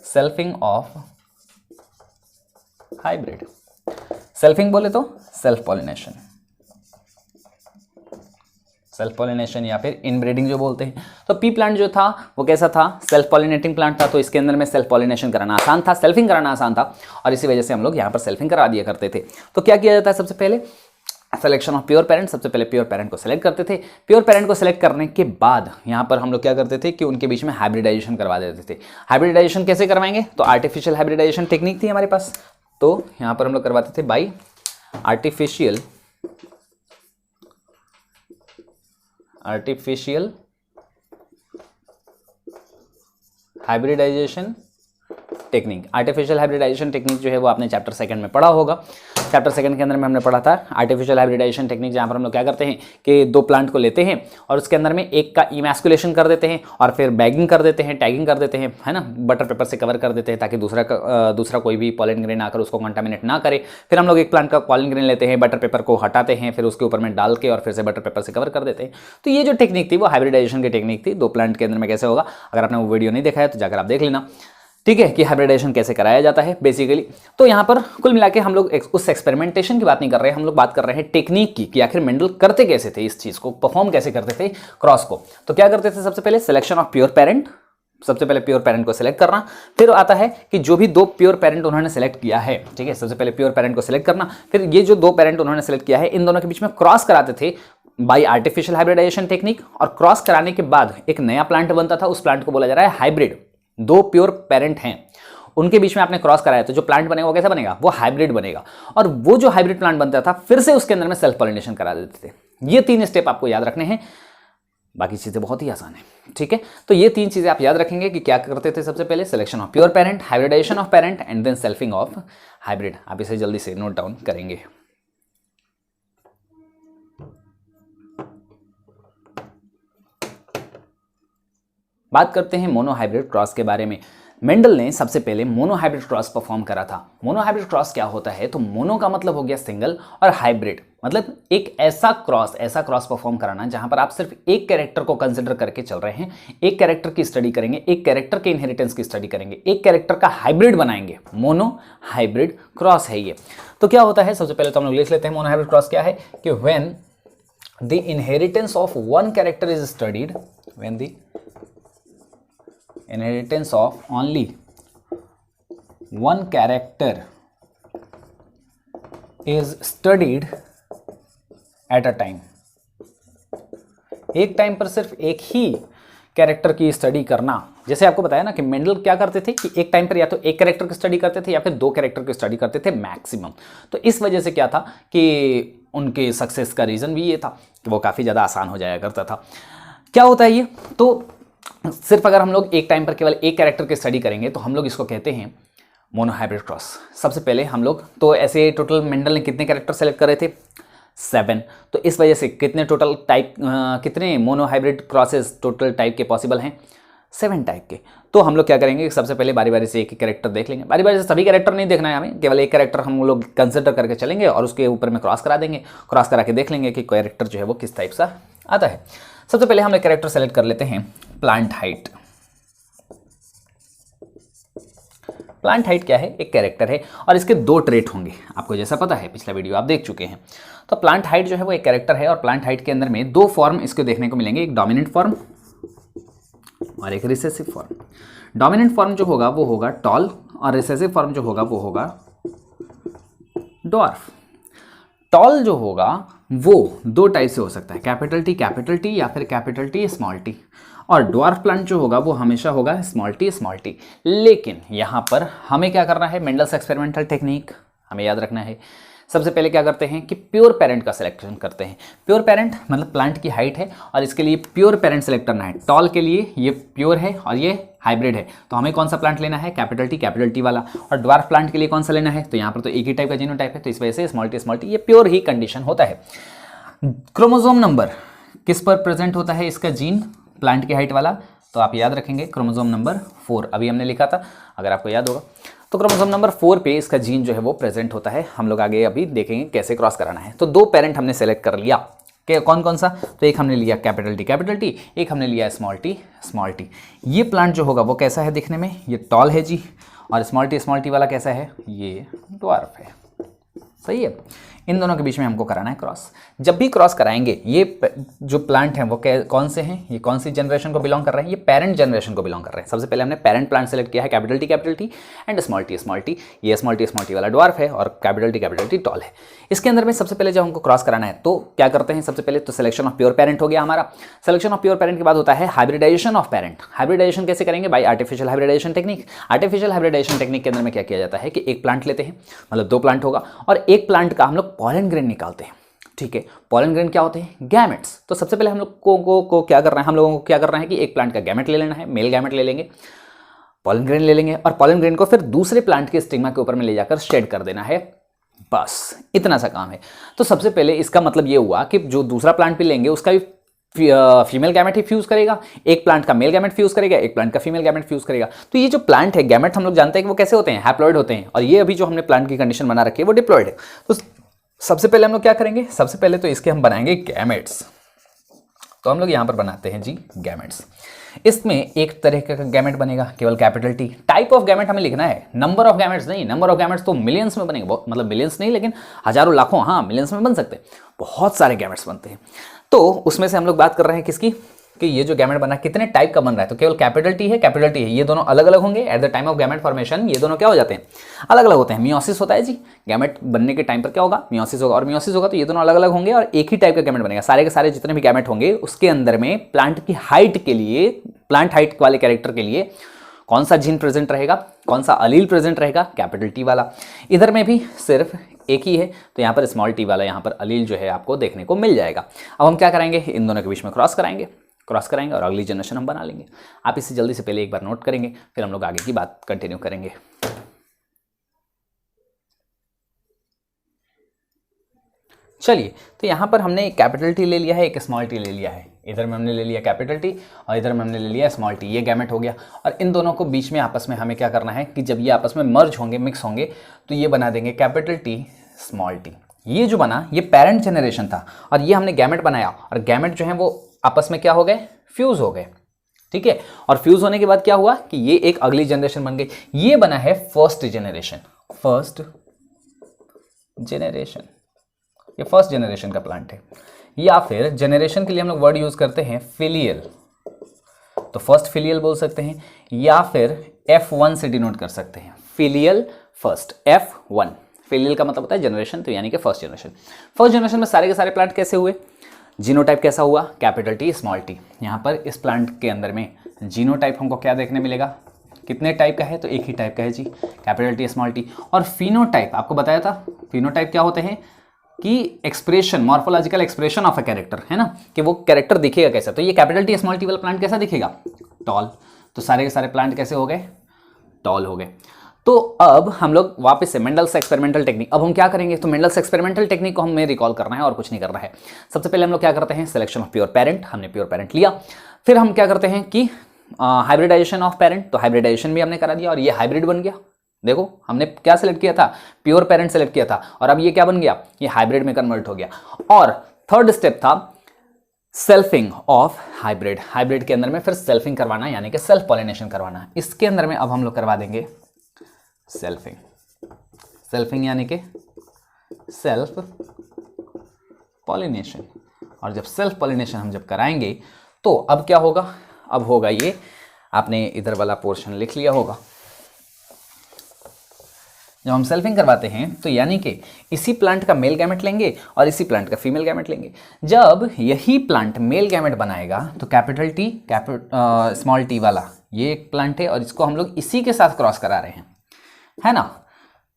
selfing of hybrid. Selfing बोले तो सेल्फ पॉलिनेशन, सेल्फ पॉलिनेशन या फिर इनब्रीडिंग जो बोलते हैं। तो पी प्लांट जो था वो कैसा था, सेल्फ पॉलिनेटिंग प्लांट था, तो इसके अंदर में सेल्फ पॉलिनेशन कराना आसान था, सेल्फिंग कराना आसान था, और इसी वजह से हम लोग यहाँ पर सेल्फिंग करा दिया करते थे। तो क्या किया जाता है, सबसे पहले सिलेक्शन ऑफ प्योर पेरेंट, सबसे पहले प्योर पेरेंट को सेलेक्ट करते थे। प्योर पेरेंट को सेलेक्ट करने के बाद यहाँ पर हम लोग क्या करते थे कि उनके बीच में हाइब्रिडाइजेशन करवा देते थे। हाइब्रिडाइजेशन कैसे करवाएंगे, तो आर्टिफिशियल हाइब्रिडाइजेशन टेक्निक थी हमारे पास, तो यहाँ पर हम लोग करवाते थे by artificial hybridization technique. Artificial hybridization technique जो है वो आपने चैप्टर सेकंड में पढ़ा होगा। चैप्टर सेकंड के अंदर में हमने पढ़ा था आर्टिफिशियल हाइब्रिडाइजेशन टेक्निक, जहाँ पर हम लोग क्या करते हैं कि दो प्लांट को लेते हैं और उसके अंदर में एक का इमैस्कुलेशन कर देते हैं और फिर बैगिंग कर देते हैं, टैगिंग कर देते हैं, है ना, बटर पेपर से कवर कर देते हैं ताकि दूसरा कोई भी पॉलन ग्रेन आकर उसको कंटामिनेट ना करे। फिर हम लोग एक प्लांट का पॉलन ग्रेन लेते हैं, बटर पेपर को हटाते हैं, फिर उसके ऊपर में डाल के और फिर से बटर पेपर से कवर कर देते हैं। तो ये जो टेक्निक थी वो हाइब्रिडाइजेशन की टेक्निक थी। दो प्लांट के अंदर में कैसे होगा, अगर आपने वो वीडियो नहीं देखा है तो जाकर आप देख लेना, ठीक है, कि हाइब्रिडाइजेशन कैसे कराया जाता है बेसिकली। तो यहाँ पर कुल मिला के हम लोग उस एक्सपेरिमेंटेशन की बात नहीं कर रहे हैं, हम लोग बात कर रहे हैं टेक्निक की कि आखिर मेंडल करते कैसे थे, इस चीज़ को परफॉर्म कैसे करते थे क्रॉस को। तो क्या करते थे, सबसे पहले सिलेक्शन ऑफ प्योर पेरेंट, सबसे पहले प्योर पेरेंट को सिलेक्ट करना, फिर आता है कि जो भी दो प्योर पेरेंट उन्होंने सेलेक्ट किया है, ठीक है, सबसे पहले प्योर पेरेंट को सिलेक्ट करना, फिर ये जो दो पेरेंट उन्होंने सेलेक्ट किया है इन दोनों के बीच में क्रॉस कराते थे बाई आर्टिफिशियल हाइब्रिडाइजेशन टेक्निक। और क्रॉस कराने के बाद एक नया प्लांट बनता था, उस प्लांट को बोला जा रहा है हाइब्रिड। दो प्योर पेरेंट हैं, उनके बीच में आपने क्रॉस कराया तो जो प्लांट बनेगा वो कैसा बनेगा, वो हाइब्रिड बनेगा। और वो जो हाइब्रिड प्लांट बनता था फिर से उसके अंदर में सेल्फ पॉलिनेशन करा देते थे। ये तीन स्टेप आपको याद रखने हैं, बाकी चीजें बहुत ही आसान है, ठीक है। तो ये तीन चीजें आप याद रखेंगे कि क्या करते थे, सबसे पहले selection of pure parent, hybridisation of parent and then selfing of hybrid. आप इसे जल्दी से नोट डाउन करेंगे। बात करते हैं मोनो हाइब्रिड क्रॉस के बारे में। मेंडल ने सबसे पहले मोनो हाइब्रिड क्रॉस परफॉर्म करा था। मोनो हाइब्रिड क्रॉस क्या होता है, तो मोनो का मतलब हो गया सिंगल और हाइब्रिड मतलब एक ऐसा क्रॉस परफॉर्म कराना जहां पर आप सिर्फ एक कैरेक्टर को कंसिडर करके चल रहे हैं, एक कैरेक्टर की स्टडी करेंगे, एक कैरेक्टर के इनहेरिटेंस की स्टडी करेंगे, एक कैरेक्टर का हाइब्रिड बनाएंगे। मोनो हाइब्रिड क्रॉस है ये। तो क्या होता है, सबसे पहले तो हम लोग लिख लेते हैं मोनो हाइब्रिड क्रॉस क्या है, कि when the inheritance of one character is studied, when the inheritance of only one character is studied at a time। एक टाइम पर सिर्फ एक ही कैरेक्टर की स्टडी करना, जैसे आपको बताया ना कि मेंडल क्या करते थे कि एक टाइम पर या तो एक कैरेक्टर की स्टडी करते थे या फिर 2 कैरेक्टर की स्टडी करते थे मैक्सिमम। तो इस वजह से क्या था कि उनके सक्सेस का रीज़न भी ये था कि वो काफ़ी ज़्यादा आसान हो जाया करता था। क्या होता है ये, तो सिर्फ अगर हम लोग एक टाइम पर केवल एक कैरेक्टर की स्टडी करेंगे तो हम लोग इसको कहते हैं मोनोहाइब्रिड क्रॉस। सबसे पहले हम लोग तो ऐसे टोटल मेंडल ने कितने कैरेक्टर सेलेक्ट करे थे 7। तो इस वजह से कितने टोटल टाइप कितने मोनोहाइब्रिड क्रॉसेस टोटल टाइप के पॉसिबल हैं 7 टाइप के। तो हम लोग क्या करेंगे कि सबसे पहले बारी बारी से एक कैरेक्टर देख लेंगे। बारी बारी से सभी कैरेक्टर नहीं देखना है हमें, केवल एक कैरेक्टर हम लोग कंसिडर करके चलेंगे और उसके ऊपर में क्रॉस करा देंगे। क्रॉस करा के देख लेंगे कि कैरेक्टर जो है वो किस टाइप सा आता है। सबसे पहले हम एक कैरेक्टर सेलेक्ट कर लेते हैं प्लांट हाइट। प्लांट हाइट क्या है, एक कैरेक्टर है और इसके 2 ट्रेट होंगे, आपको जैसा पता है पिछला वीडियो आप देख चुके हैं। तो प्लांट हाइट जो है वो एक कैरेक्टर है और प्लांट हाइट के अंदर में 2 फॉर्म इसको देखने को मिलेंगे, एक डोमिनेंट फॉर्म और एक रिसेसिव फॉर्म। डोमिनेंट फॉर्म जो होगा वो होगा टॉल और रिसेसिव फॉर्म जो होगा वो होगा डॉर्फ। टॉल जो होगा वो 2 टाइप से हो सकता है, कैपिटल टी या फिर कैपिटल टी स्मॉल टी। और ड्वार्फ प्लांट जो होगा वो हमेशा होगा स्मॉल टी। लेकिन यहाँ पर हमें क्या करना है, मेंडल्स एक्सपेरिमेंटल टेक्निक हमें याद रखना है। सबसे पहले क्या करते हैं कि प्योर पेरेंट का सिलेक्शन करते हैं। प्योर पेरेंट मतलब प्लांट की हाइट है और इसके लिए प्योर पेरेंट सेलेक्ट करना है। टॉल के लिए ये प्योर है और ये हाइब्रिड है, तो हमें कौन सा प्लांट लेना है, कैपिटल टी वाला। और ड्वार्फ प्लांट के लिए कौन सा लेना है, तो यहाँ पर तो एक ही टाइप का जीनोटाइप है, तो इस वजह से स्मॉल टी ये प्योर ही कंडीशन होता है। क्रोमोसोम नंबर किस पर प्रेजेंट होता है इसका जीन, प्लांट की हाइट वाला, तो आप याद रखेंगे क्रोमोसोम नंबर 4 अभी हमने लिखा था, अगर आपको याद होगा। तो क्रोमोसोम नंबर 4 पे इसका जीन जो है वो प्रेजेंट होता है। हम लोग आगे अभी देखेंगे कैसे क्रॉस कराना है। तो 2 पेरेंट हमने सेलेक्ट कर लिया, कि कौन कौन सा, तो एक हमने लिया कैपिटल टी, एक हमने लिया स्मॉल टी। ये प्लांट जो होगा वो कैसा है दिखने में, ये टॉल है जी, और स्मॉल टी वाला कैसा है, ये ड्वार्फ है। सही है, इन दोनों के बीच में हमको कराना है क्रॉस। जब भी क्रॉस कराएंगे, ये जो प्लांट हैं वो कौन से हैं, ये कौन सी जनरेशन को बिलोंग कर रहे हैं, ये पेरेंट जनरेशन को बिलोंग कर रहे हैं। सबसे पहले हमने पेरेंट प्लांट सेलेक्ट किया है capital T and small T. ये स्मॉल टी वाला ड्वार्फ है और कैपिटल टी टॉल है। इसके अंदर में सबसे पहले जब हमको क्रॉस कराना है तो क्या करते हैं, सबसे पहले तो सिलेक्शन ऑफ प्योर पेरेंट हो गया हमारा। सिलेक्शन ऑफ प्योर पेरेंट के बाद होता है हाइब्रिडाइजेशन ऑफ पेरेंट। हाइब्रिडाइजेशन कैसे करेंगे, bye artificial hybridization technique. Artificial hybridization technique के अंदर में क्या किया जाता है कि एक प्लांट लेते हैं, मतलब 2 प्लांट होगा और एक प्लांट का हम लोग पॉलन ग्रेन निकालते हैं। ठीक है, पॉलन ग्रेन क्या होते हैं, गैमेट्स। तो सबसे पहले हम लोग को क्या करना है, हम लोगों को क्या करना है कि एक प्लांट का गैमेट ले लेना है, मेल गैमेट ले लेंगे, पॉलन ग्रेन ले लेंगे और पॉलन ग्रेन को फिर दूसरे प्लांट के स्टिग्मा के ऊपर में ले जाकर शेड कर देना है। बस इतना सा काम है। तो सबसे पहले इसका मतलब ये हुआ कि जो दूसरा प्लांट भी लेंगे उसका भी फीमेल गैमेट ही फ्यूज करेगा, एक प्लांट का मेल गैमेट फ्यूज करेगा, एक प्लांट का फीमेल गैमेट फ्यूज करेगा। तो ये जो प्लांट है गैमेट हम लोग जानते हैं कि वो कैसे होते हैं, हैप्लॉइड होते हैं, और ये अभी जो हमने प्लांट की कंडीशन बना रखी है वो डिप्लॉइड है। तो सबसे पहले हम लोग क्या करेंगे, सबसे पहले तो इसके हम बनाएंगे गैमेट्स। तो हम लोग यहां पर बनाते हैं जी गैमेट्स। इसमें एक तरह का गैमेट बनेगा केवल capital T. Type of gamete हमें लिखना है, नंबर ऑफ गैमेट्स नहीं। नंबर ऑफ गैमेट्स तो मिलियंस में बनेंगे, मतलब मिलियंस नहीं लेकिन हजारों लाखों, हाँ मिलियंस में बन सकते हैं, बहुत सारे गैमेट्स बनते हैं। तो उसमें से हम लोग बात कर रहे हैं किसकी, कि ये जो गैमेट बना कितने टाइप का बन रहा है, तो केवल कैपिटल टी है, ये दोनों अलग अलग होंगे। At the time of gamete formation ये दोनों क्या हो जाते हैं, अलग अलग होते हैं। मियोसिस होता है जी, गैमेट बनने के टाइम पर क्या होगा, मियोसिस होगा, और मियोसिस होगा तो ये दोनों अलग अलग होंगे और एक ही टाइप का गैमेट बनेगा। सारे के सारे जितने भी गैमेट होंगे उसके अंदर में प्लांट की हाइट के लिए, प्लांट हाइट वाले कैरेक्टर के लिए कौन सा जीन प्रेजेंट रहेगा, कौन सा अलील प्रेजेंट रहेगा, कैपिटल टी वाला। इधर में भी सिर्फ एक ही है, तो यहाँ पर स्मॉल टी वाला यहाँ पर अलील जो है आपको देखने को मिल जाएगा। अब हम क्या करेंगे, इन दोनों के बीच में क्रॉस कराएंगे और अगली जनरेशन हम बना लेंगे। आप इसे जल्दी से पहले एक बार नोट करेंगे, फिर हम लोग आगे की बात कंटिन्यू करेंगे। चलिए, तो यहाँ पर हमने एक कैपिटल टी ले लिया है, एक स्मॉल टी ले लिया है। इधर में हमने ले लिया कैपिटल टी और इधर में हमने ले लिया स्मॉल टी, ये गैमेट हो गया। और इन दोनों को बीच में आपस में हमें क्या करना है कि जब ये आपस में मर्ज होंगे, मिक्स होंगे, तो ये बना देंगे कैपिटल टी स्मॉल टी। ये जो बना ये पेरेंट जनरेशन था और ये हमने गैमेट बनाया और गैमेट जो है वो आपस में क्या हो गए, फ्यूज हो गए। ठीक है, और फ्यूज होने के बाद क्या हुआ कि ये एक अगली जनरेशन बन गई। ये बना है फर्स्ट जनरेशन, ये फर्स्ट जनरेशन का प्लांट है। या फिर जनरेशन के लिए हम लोग वर्ड यूज करते हैं फिलियल, तो फर्स्ट फिलियल बोल सकते हैं, या फिर F1 से डिनोट कर सकते हैं, फिलियल फर्स्ट F1। फिलियल का मतलब होता है जनरेशन, तो यानी कि फर्स्ट जनरेशन। फर्स्ट जनरेशन में सारे के सारे प्लांट कैसे हुए, जीनोटाइप कैसा हुआ, कैपिटल टी स्मॉल टी। यहाँ पर इस प्लांट के अंदर में जीनोटाइप हमको क्या देखने मिलेगा, कितने टाइप का है, तो एक ही टाइप का है जी, कैपिटल टी स्मॉल टी। और फिनोटाइप आपको बताया था, फिनोटाइप क्या होते हैं कि expression, morphological expression of a character, है ना, कि वो कैरेक्टर दिखेगा कैसा। तो ये कैपिटल टी स्मॉल टी वाला प्लांट कैसा दिखेगा, टॉल। तो सारे के सारे प्लांट कैसे हो गए, टॉल हो गए। तो अब हम लोग वापस से मेंडल्स एक्सपेरिमेंटल टेक्निक, अब हम क्या करेंगे, तो मेंडल्स एक्सपेरिमेंटल टेक्निक को हमें रिकॉल करना है और कुछ नहीं करना है। सबसे पहले हम लोग क्या करते हैं, सिलेक्शन ऑफ प्योर पेरेंट, हमने प्योर पेरेंट लिया। फिर हम क्या करते हैं कि हाइब्रिडाइजेशन ऑफ पेरेंट, तो हाइब्रिडाइजेशन भी हमने करा दिया और ये हाइब्रिड बन गया। देखो हमने क्या सिलेक्ट किया था, प्योर पेरेंट सेलेक्ट किया था, और अब ये क्या बन गया, ये हाइब्रिड में कन्वर्ट हो गया। और थर्ड स्टेप था सेल्फिंग ऑफ हाइब्रिड, हाइब्रिड के अंदर में फिर सेल्फिंग करवाना, यानी कि सेल्फ पॉलिनेशन करवाना। इसके अंदर में अब हम लोग करवा देंगे सेल्फिंग, सेल्फिंग यानी कि सेल्फ पॉलिनेशन। और जब सेल्फ पॉलिनेशन हम जब कराएंगे तो अब क्या होगा, अब होगा ये, आपने इधर वाला पोर्शन लिख लिया होगा। जब हम सेल्फिंग करवाते हैं तो यानी कि इसी प्लांट का मेल गैमेट लेंगे और इसी प्लांट का फीमेल गैमेट लेंगे। जब यही प्लांट मेल गैमेट बनाएगा तो कैपिटल टी स्मॉल टी वाला ये एक प्लांट है और इसको हम लोग इसी के साथ क्रॉस करा रहे हैं, है ना।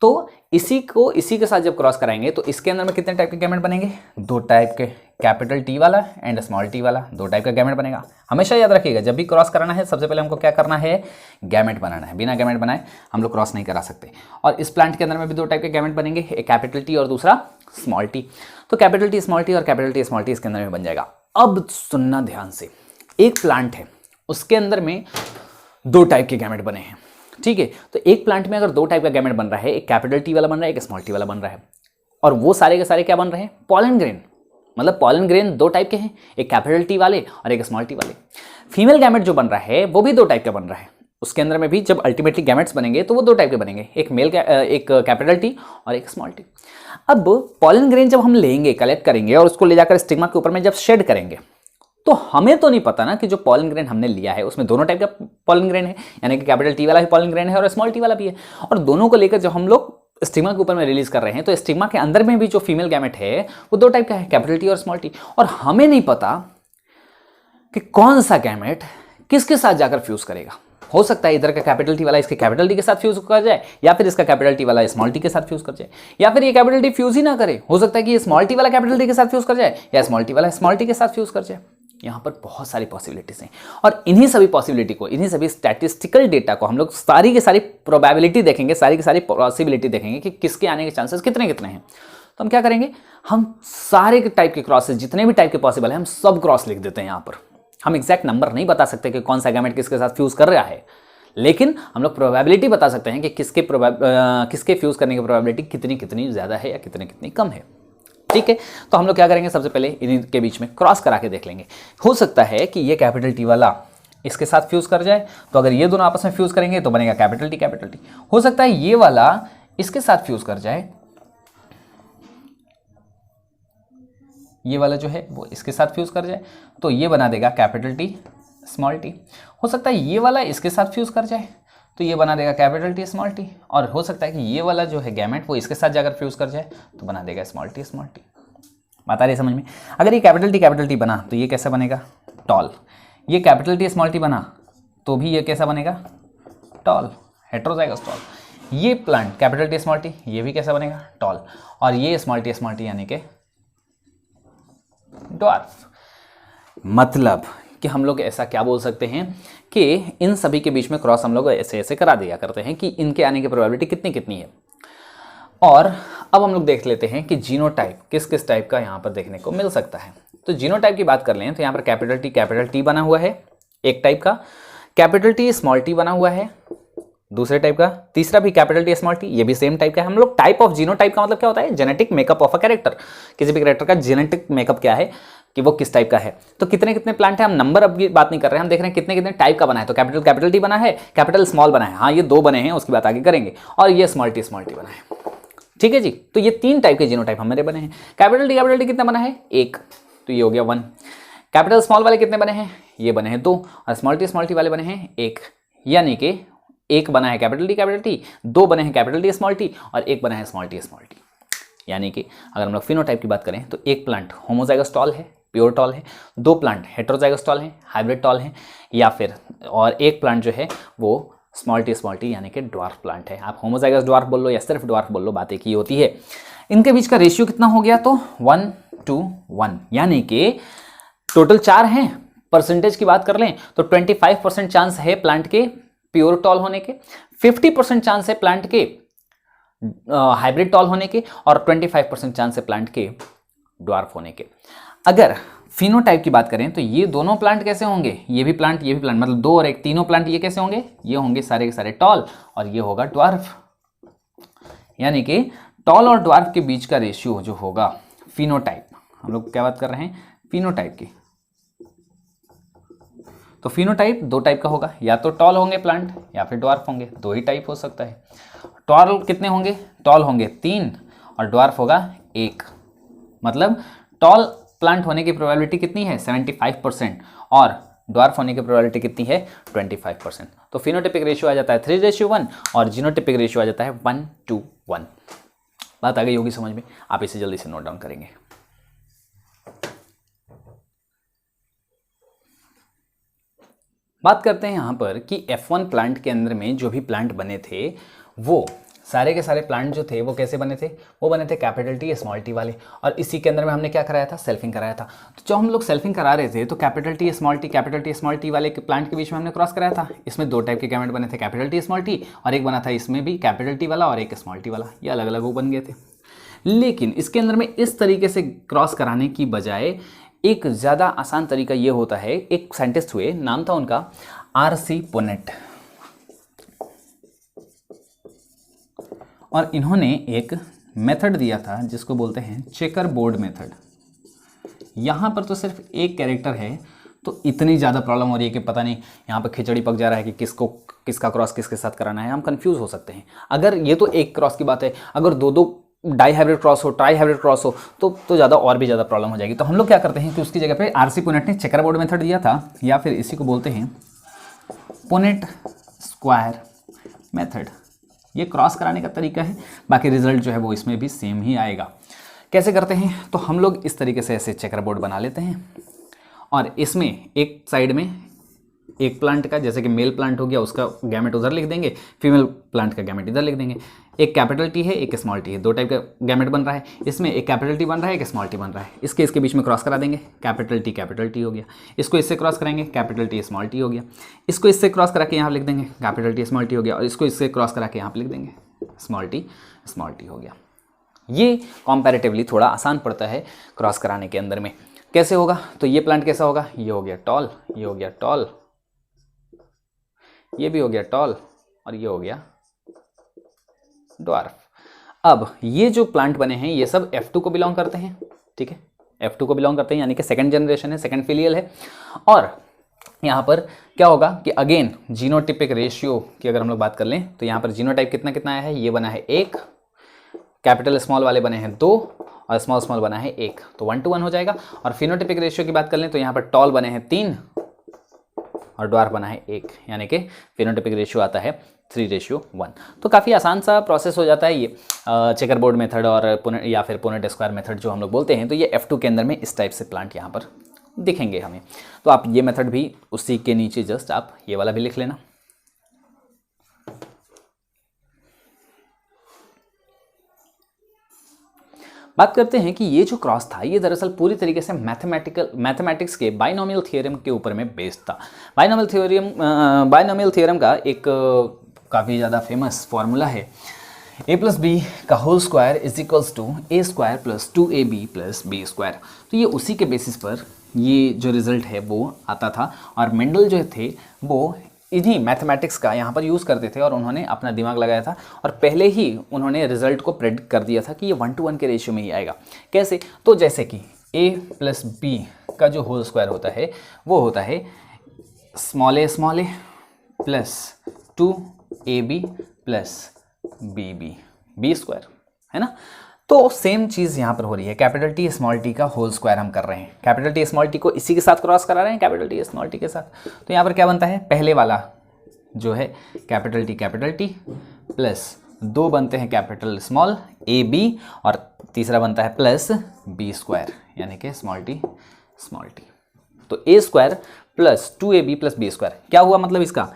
तो इसी को इसी के साथ जब क्रॉस कराएंगे तो इसके अंदर में कितने टाइप के गैमेट बनेंगे, दो टाइप के, कैपिटल टी वाला एंड स्मॉल टी वाला, दो टाइप का गैमेट बनेगा। हमेशा याद रखिएगा जब भी क्रॉस कराना है सबसे पहले हमको क्या करना है, गैमेट बनाना है। बिना गैमेट बनाए हम लोग क्रॉस नहीं करा सकते। और इस प्लांट के अंदर में भी दो टाइप के गैमेट बनेंगे, एक कैपिटल टी और दूसरा स्मॉल टी। तो कैपिटल टी स्मॉल टी और कैपिटल टी स्मॉल टी इसके अंदर में बन जाएगा। अब सुनना ध्यान से, एक प्लांट है उसके अंदर में दो टाइप के गैमेट बने हैं, ठीक है। तो एक प्लांट में अगर दो टाइप का गैमेट बन रहा है, एक कैपिटल टी वाला बन रहा है, एक स्मॉल टी वाला बन रहा है, और वो सारे के सारे क्या बन रहे हैं, पॉलन ग्रेन। मतलब पॉलन ग्रेन दो टाइप के हैं, एक कैपिटल टी वाले और एक स्मॉल टी वाले। फीमेल गैमेट जो बन रहा है वो भी दो टाइप का बन रहा है, उसके अंदर में भी जब अल्टीमेटली गैमेट्स बनेंगे तो वो दो टाइप के बनेंगे, एक एक कैपिटल टी और एक स्मॉल टी। अब पॉलन ग्रेन जब हम लेंगे, कलेक्ट करेंगे और उसको ले जाकर स्टिग्मा के ऊपर में जब शेड करेंगे तो हमें तो नहीं पता ना कि जो पॉलन ग्रेन हमने लिया है उसमें दोनों टाइप का पॉलन ग्रेन है, यानी कि कैपिटल टी वाला भी पॉलन ग्रेन है और स्मॉल टी वाला भी है। और दोनों को लेकर जब हम लोग स्टिग्मा के ऊपर में रिलीज कर रहे हैं तो स्टिग्मा के अंदर में भी जो फीमेल गैमेट है वो दो टाइप का है, कैपिटल टी और स्मॉल टी। और हमें नहीं पता कि कौन सा गैमेट किसके साथ जाकर फ्यूज करेगा। हो सकता है इधर का कैपिटल टी वाला इसके कैपिटल टी के साथ फ्यूज कर जाए, या फिर इसका कैपिटल टी वाला स्मॉल टी के साथ फ्यूज कर जाए, या फिर ये कैपिटल टी फ्यूज ही ना करे। हो सकता है कि ये स्मॉल टी वाला कैपिटल टी के साथ फ्यूज कर जाए या स्मॉल टी वाला स्मॉल टी के साथ फ्यूज कर जाए। यहाँ पर बहुत सारी पॉसिबिलिटीज हैं और इन्हीं सभी पॉसिबिलिटी को, इन्हीं सभी स्टैटिस्टिकल डेटा को हम लोग सारी की सारी प्रोबेबिलिटी देखेंगे, सारी की सारी पॉसिबिलिटी देखेंगे कि किसके आने के चांसेस कितने कितने हैं। तो हम क्या करेंगे, हम सारे के टाइप के क्रॉसेस, जितने भी टाइप के पॉसिबल है, हम सब क्रॉस लिख देते हैं। यहाँ पर हम एग्जैक्ट नंबर नहीं बता सकते कि कौन सा गैमेट किसके साथ फ्यूज कर रहा है, लेकिन हम लोग प्रोबेबिलिटी बता सकते हैं कि किसके फ्यूज करने की प्रोबेबिलिटी कितनी कितनी ज़्यादा है या कितनी कितनी कम है, ठीक है। तो हम लोग क्या करेंगे, सबसे पहले इन्हीं के बीच में क्रॉस करा के देख लेंगे। हो सकता है कि ये कैपिटल टी वाला इसके साथ फ्यूज कर जाए, तो अगर ये दोनों आपस में फ्यूज करेंगे तो बनेगा कैपिटल टी कैपिटल टी। हो सकता है ये वाला इसके साथ फ्यूज कर जाए, ये वाला जो है वो इसके साथ फ्यूज कर जाए तो ये बना देगा कैपिटल टी स्मॉल टी। हो सकता है ये वाला इसके साथ फ्यूज कर जाए तो ये बना देगा कैपिटल टी स्मॉल टी। और हो सकता है कि ये वाला जो है गैमेट वो इसके साथ जाकर फ्यूज कर जाए तो बना देगा स्मॉल टी स्मॉल टी। बात आ रही है समझ में। अगर ये कैपिटल टी बना तो ये कैसा बनेगा, टॉल। ये कैपिटल टी स्मॉल टी बना तो भी ये कैसा बनेगा, टॉल, हेटेरोजाइगस टॉल। ये plant capital T small T, ये भी कैसा बनेगा, टॉल। और ये स्मॉल टी यानी कि ड्वार्फ। मतलब कि हम लोग ऐसा क्या बोल सकते हैं कि इन सभी के बीच में क्रॉस हम लोग ऐसे ऐसे करा दिया करते हैं कि इनके आने की प्रोबेबिलिटी कितनी कितनी है। और अब हम लोग देख लेते हैं कि जीनोटाइप किस किस टाइप का यहाँ पर देखने को मिल सकता है। तो जीनोटाइप की बात कर लें तो यहाँ पर कैपिटल टी बना हुआ है एक टाइप का, कैपिटल टी स्मॉल टी बना हुआ है दूसरे टाइप का, तीसरा भी कैपिटल टी स्मॉल टी, ये भी सेम टाइप का है। हम लोग टाइप ऑफ जीनोटाइप का मतलब क्या होता है, genetic makeup of a character. किसी भी कैरेक्टर का जेनेटिक मेकअप क्या है कि वो किस टाइप का है। तो कितने कितने प्लांट है, हम नंबर अब की बात नहीं कर रहे हैं, हम देख रहे हैं कितने कितने टाइप का बना है। तो कैपिटल टी बना है, कैपिटल स्मॉल बना है, हाँ ये दो बने हैं, उसकी बात आगे करेंगे। और ये स्मॉल टी बना है, ठीक है जी। तो ये तीन टाइप के जीनोटाइप हमारे बने हैं। कैपिटल टी कितना बना है, एक, तो ये हो गया 1। कैपिटल स्मॉल वाले कितने बने हैं, ये बने हैं 2। और स्मॉल टी वाले बने हैं 1, यानी कि एक बना है कैपिटल टी, 2 बने हैं कैपिटल टी स्मॉल टी और एक बना है स्मॉल टी। यानी कि अगर हम लोग फिनोटाइप की बात करें तो एक प्लांट होमोजाइगस टॉल है, प्योर टॉल है, 2 प्लांट हेटेरोजाइगस टॉल हैं, हाइब्रिड टॉल हैं, या फिर और एक प्लांट जो है वो स्मॉल टी यानी कि ड्वार्फ प्लांट है। आप होमोजाइगस ड्वार्फ बोल लो या सिर्फ ड्वार्फ बोल लो, बात एक ही होती है। इनके बीच का रेशियो कितना हो गया, तो 1:1, यानी कि टोटल 4 हैं। परसेंटेज की बात कर लें तो 25% चांस है प्लांट के प्योर टॉल होने के, 50% चांस है प्लांट के हाइब्रिड टॉल होने के, और 25% चांस है प्लांट के ड्वार्फ होने के। अगर फिनोटाइप की बात करें तो ये दोनों प्लांट कैसे होंगे, ये भी प्लांट ये भी प्लांट, मतलब 2 और 1 तीनों प्लांट ये कैसे होंगे, ये होंगे सारे के सारे टॉल और ये होगा ड्वार्फ। यानी कि टॉल और ड्वार्फ के बीच का रेशियो जो होगा फिनोटाइप, हम लोग क्या बात कर रहे हैं, फिनोटाइप की। तो फिनोटाइप 2 टाइप का होगा, या तो टॉल होंगे प्लांट या फिर ड्वार्फ होंगे, 2 ही टाइप हो सकता है। टॉल कितने होंगे, टॉल होंगे 3 और ड्वार्फ होगा 1। मतलब टॉल प्लांट होने की प्रोबेबिलिटी कितनी है 75% और ड्वार्फ होने की प्रोबेबिलिटी कितनी है 25%। तो फिनोटाइपिक रेशियो आ जाता है 3:1 और जीनोटाइपिक रेशियो आ जाता है 1:1। बात आ गई होगी समझ में, आप इसे जल्दी से नोट डाउन करेंगे। बात करते हैं यहाँ पर कि F1 प्लांट के अंदर में जो भी प्लांट बने थे वो सारे के सारे प्लांट जो थे वो कैसे बने थे, वो बने थे कैपिटल टी स्मॉल टी वाले। और इसी के अंदर में हमने क्या कराया था, सेल्फिंग कराया था। तो जब हम लोग सेल्फिंग करा रहे थे तो कैपिटल टी स्मॉल टी वाले के प्लांट के बीच में हमने क्रॉस कराया था। इसमें 2 टाइप के गैमेट बने थे, कैपिटल टी स्मॉल टी, और एक बना था इसमें भी कैपिटल टी वाला और एक स्मॉल टी वाला, ये अलग अलग वो बन गए थे। लेकिन इसके अंदर में इस तरीके से क्रॉस कराने की बजाय एक ज़्यादा आसान तरीका ये होता है। एक साइंटिस्ट हुए, नाम था उनका R.C. पुनेट, और इन्होंने एक मेथड दिया था जिसको बोलते हैं चेकर बोर्ड मेथड। यहाँ पर तो सिर्फ एक कैरेक्टर है तो इतनी ज़्यादा प्रॉब्लम हो रही है कि पता नहीं यहाँ पर खिचड़ी पक जा रहा है कि किसका क्रॉस किसके साथ कराना है, हम कंफ्यूज हो सकते हैं। अगर ये तो एक क्रॉस की बात है, अगर 2-2 डाई हाइब्रिड क्रॉस हो, ट्राई हाइब्रिड क्रॉस हो तो ज़्यादा और भी ज़्यादा प्रॉब्लम हो जाएगी। तो हम लोग क्या करते हैं कि उसकी जगह पे R.C. पुनेट ने चेकर बोर्ड मेथड दिया था, या फिर इसी को बोलते हैं पुनेट स्क्वायर मेथड। ये क्रॉस कराने का तरीका है, बाकी रिजल्ट जो है वो इसमें भी सेम ही आएगा। कैसे करते हैं, तो हम लोग इस तरीके से ऐसे चेकर बोर्ड बना लेते हैं और इसमें एक साइड में एक प्लांट का, जैसे कि मेल प्लांट हो गया, उसका गैमेट उधर लिख देंगे, फीमेल प्लांट का गैमेट इधर लिख देंगे। एक कैपिटल टी है, एक स्मॉल टी है, 2 टाइप का गैमेट बन रहा है। इसमें एक कैपिटल टी बन रहा है, एक स्मॉल टी बन रहा है। इसके बीच में क्रॉस करा देंगे, कैपिटल टी हो गया। इसको इससे क्रॉस करेंगे, कैपिटल टी स्मॉल टी हो गया। इसको इससे क्रॉस करा के यहाँ लिख देंगे, कैपिटल टी स्मॉल टी हो गया। और इसको इससे क्रॉस करा के यहाँ पे लिख देंगे, स्मॉल टी हो गया। ये कॉम्पैरेटिवली थोड़ा आसान पड़ता है क्रॉस कराने के अंदर में। कैसे होगा, तो ये प्लांट कैसा होगा, ये हो गया टॉल, ये हो गया टॉल, ये भी हो गया टॉल, और ये हो गया ड्वार्फ। अब ये जो प्लांट बने हैं ये सब F2 को बिलोंग करते हैं, ठीक है, F2 को बिलोंग करते हैं, यानी कि सेकंड जनरेशन है, सेकंड फिलियल है। और यहाँ पर क्या होगा कि अगेन जीनोटिपिक रेशियो की अगर हम लोग बात कर लें तो यहाँ पर जीनोटाइप कितना कितना आया है, ये बना है 1, कैपिटल स्मॉल वाले बने हैं 2 और स्मॉल बना है 1, तो 1:1 हो जाएगा। और फिनोटिपिक रेशियो की बात कर लें तो यहाँ पर टॉल बने हैं 3 और ड्वार्फ बना है 1, यानी कि फिनोटाइपिक रेशियो आता है 3:1। तो काफ़ी आसान सा प्रोसेस हो जाता है ये चेकर बोर्ड मेथड और या फिर पुनेट स्क्वायर मेथड जो हम लोग बोलते हैं। तो ये F2 के अंदर में इस टाइप से प्लांट यहाँ पर दिखेंगे हमें। तो आप ये मेथड भी उसी के नीचे जस्ट आप ये वाला भी लिख लेना। बात करते हैं कि ये जो क्रॉस था ये दरअसल पूरी तरीके से मैथमेटिक्स के बाइनोमियल थ्योरम के ऊपर में बेस्ड था। बाइनोमियल थ्योरम का एक काफ़ी ज़्यादा फेमस फॉर्मूला है, a+b का whole square is equals to a² + 2ab + b²। तो ये उसी के बेसिस पर ये जो रिज़ल्ट है वो आता था। और मेंडल जो थे वो इन्हीं मैथमेटिक्स का यहाँ पर यूज़ करते थे और उन्होंने अपना दिमाग लगाया था और पहले ही उन्होंने रिज़ल्ट को प्रेडिक्ट कर दिया था कि ये 1:1 के रेशियो में ही आएगा। कैसे, तो जैसे कि a + b का जो होल स्क्वायर होता है वो होता है a + 2ab + b², है ना। तो सेम चीज़ यहाँ पर हो रही है, कैपिटल टी स्मॉल टी का होल स्क्वायर हम कर रहे हैं। कैपिटल टी स्मॉल टी को इसी के साथ क्रॉस करा रहे हैं, कैपिटल टी स्मॉल टी के साथ। तो यहाँ पर क्या बनता है, पहले वाला जो है कैपिटल टी प्लस 2 बनते हैं कैपिटल स्मॉल a b और तीसरा बनता है प्लस b², यानी कि स्मॉल टी स्मॉल टी। तो A square plus 2ab plus B square क्या हुआ, मतलब इसका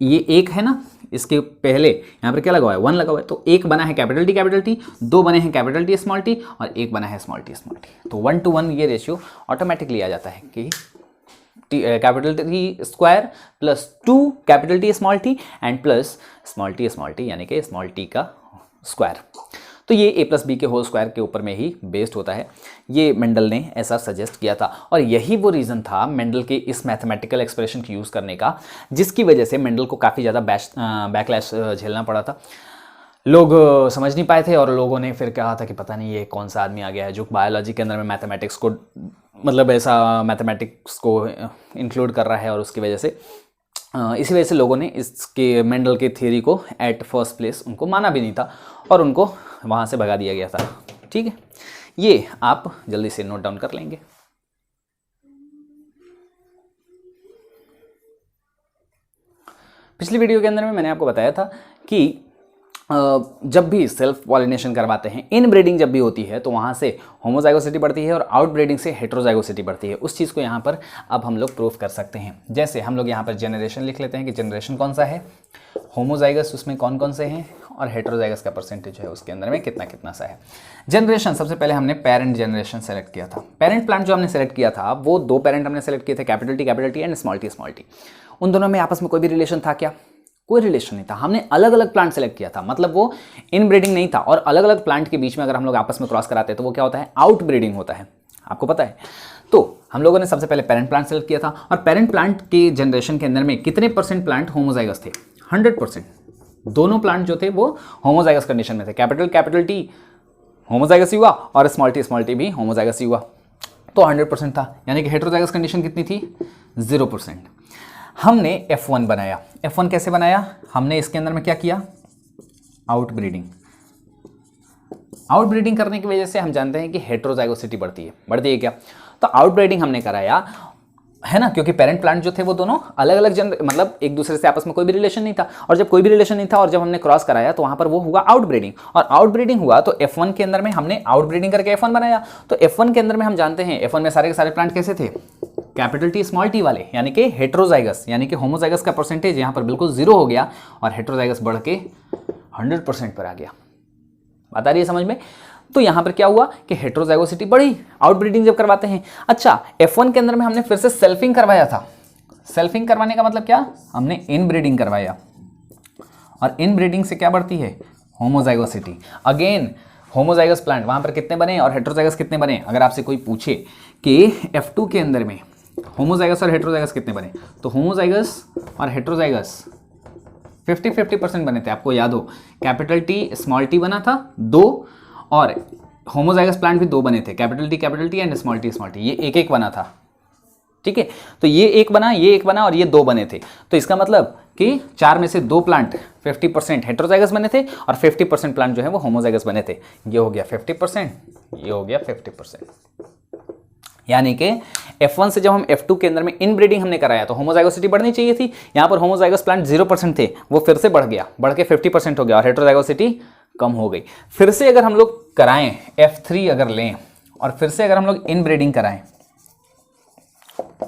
ये एक है ना, इसके पहले यहाँ पर क्या लगा हुआ है, 1 लगा हुआ है, तो एक बना है कैपिटल टी, दो बने हैं कैपिटल टी स्मॉल टी, और एक बना है स्मॉल टी स्मॉल टी। तो 1 to 1 ये रेशियो ऑटोमेटिकली आ जाता है कि capital T square plus 2 capital T small T and plus small T यानी कि स्मॉल टी का स्क्वायर। तो ये ए प्लस बी के होल स्क्वायर के ऊपर में ही बेस्ड होता है। ये मेंडल ने ऐसा सजेस्ट किया था और यही वो रीज़न था मेंडल के इस मैथमेटिकल एक्सप्रेशन की यूज़ करने का, जिसकी वजह से मेंडल को काफ़ी ज़्यादा बैकलैश झेलना पड़ा था। लोग समझ नहीं पाए थे और लोगों ने फिर कहा था कि पता नहीं ये कौन सा आदमी आ गया है जो बायोलॉजी के अंदर में मैथमेटिक्स को, मतलब ऐसा मैथमेटिक्स को इंक्लूड कर रहा है, और उसकी वजह से इसी वजह से लोगों ने इसके मेंडल के थ्योरी को एट फर्स्ट प्लेस उनको माना भी नहीं था और उनको वहाँ से भगा दिया गया था। ठीक है, ये आप जल्दी से नोट डाउन कर लेंगे। पिछली वीडियो के अंदर में मैंने आपको बताया था कि जब भी सेल्फ पॉलिनेशन करवाते हैं, इन ब्रीडिंग जब भी होती है तो वहाँ से होमोजाइगोसिटी बढ़ती है और आउट ब्रीडिंग से हेट्रोजाइगोसिटी बढ़ती है। उस चीज़ को यहाँ पर अब हम लोग प्रूफ कर सकते हैं। जैसे हम लोग यहाँ पर जनरेशन लिख लेते हैं कि जनरेशन कौन सा है, होमोजाइगस उसमें कौन कौन से हैं, और हेट्रोजाइगस का परसेंटेज है उसके अंदर में कितना कितना सा है। जनरेशन सबसे पहले हमने पेरेंट जनरेशन सेलेक्ट किया था। पेरेंट प्लांट जो हमने सेलेक्ट किया था वो दो पेरेंट हमने सेलेक्ट किए थे, capital T and small T. उन दोनों में आपस में कोई भी रिलेशन था क्या? कोई रिलेशन नहीं था। हमने अलग अलग प्लांट सेलेक्ट किया था, मतलब वो इन ब्रीडिंग नहीं था। और अलग अलग प्लांट के बीच में अगर हम लोग आपस में क्रॉस कराते हैं तो वो क्या होता है, आउट ब्रीडिंग होता है, आपको पता है। तो हम लोगों ने सबसे पहले पेरेंट प्लांट सेलेक्ट किया था और पेरेंट प्लांट के जनरेशन के अंदर में कितने परसेंट प्लांट होमोजाइगस थे? 100%। दोनों प्लांट जो थे वो होमोजाइगस कंडीशन में थे। कैपिटल टी होमोजाइगस ही हुआ और स्मॉल टी भी होमोजाइगस ही हुआ, तो 100% था। यानी कि हेट्रोजाइगस कंडीशन कितनी थी? 0%। हमने F1 बनाया। F1 कैसे बनाया? हमने इसके अंदर में क्या किया? Out breeding. आउट ब्रीडिंग करने की वजह से हम जानते हैं कि हेट्रोजाइगोसिटी बढ़ती है क्या? तो आउट ब्रीडिंग हमने कराया है ना, क्योंकि पेरेंट प्लांट जो थे वो दोनों अलग अलग मतलब एक दूसरे से आपस में कोई भी रिलेशन नहीं था, और जब कोई भी रिलेशन नहीं था और जब हमने क्रॉस कराया तो वहां पर वो हुआ आउट ब्रीडिंग। और आउट ब्रीडिंग हुआ तो F1 के अंदर में हमने आउट ब्रीडिंग करके F1 बनाया। तो F1 के अंदर में हम जानते हैं F1 में सारे के सारे प्लांट कैसे थे? कैपिटल टी स्मॉल टी वाले, यानी कि हेट्रोजाइगस, यानी कि होमोजाइगस का परसेंटेज यहाँ पर बिल्कुल 0 हो गया और हेट्रोजाइगस बढ़ के 100% पर आ गया। बात आ रही है समझ में? तो यहाँ पर क्या हुआ कि हेट्रोजाइगोसिटी बढ़ी आउट ब्रीडिंग जब करवाते हैं। अच्छा, F1 के अंदर में हमने फिर से सेल्फिंग करवाया था। सेल्फिंग करवाने का मतलब क्या? हमने इन ब्रीडिंग करवाया, और इन ब्रीडिंग से क्या बढ़ती है? होमोजाइगोसिटी। अगेन होमोजाइगस प्लांट वहाँ पर कितने बने और हेट्रोजाइगस कितने बने? अगर आपसे कोई पूछे कि F2 के अंदर में होमोजाइगस और हेट्रोजाइगस कितने बने, तो होमोजाइगस और हेट्रोजाइगस 50-50% बने थे। आपको याद हो, कैपिटल टी स्मॉल टी बना था 2, और होमोजाइगस प्लांट भी 2 बने थे, capital T and small T, ये एक एक बना था। ठीक है, तो ये एक बना, ये एक बना और ये 2 बने थे। तो इसका मतलब कि 4 में से 2 प्लांट 50% हेट्रोजाइगस बने थे और 50% प्लांट जो है वो होमोजाइगस बने थे। ये हो गया 50%, ये हो गया 50%। यानी कि F1 से जब हम F2 के अंदर में इन ब्रीडिंग हमने कराया तो होमोजाइगोसिटी बढ़नी चाहिए थी। यहाँ पर होमोजाइगस प्लांट 0% थे, वो फिर से बढ़ गया, बढ़ के 50% हो गया और हेट्रोजाइगोसिटी कम हो गई। फिर से अगर हम लोग कराएं F3 अगर लें और फिर से अगर हम लोग इन ब्रीडिंग कराएं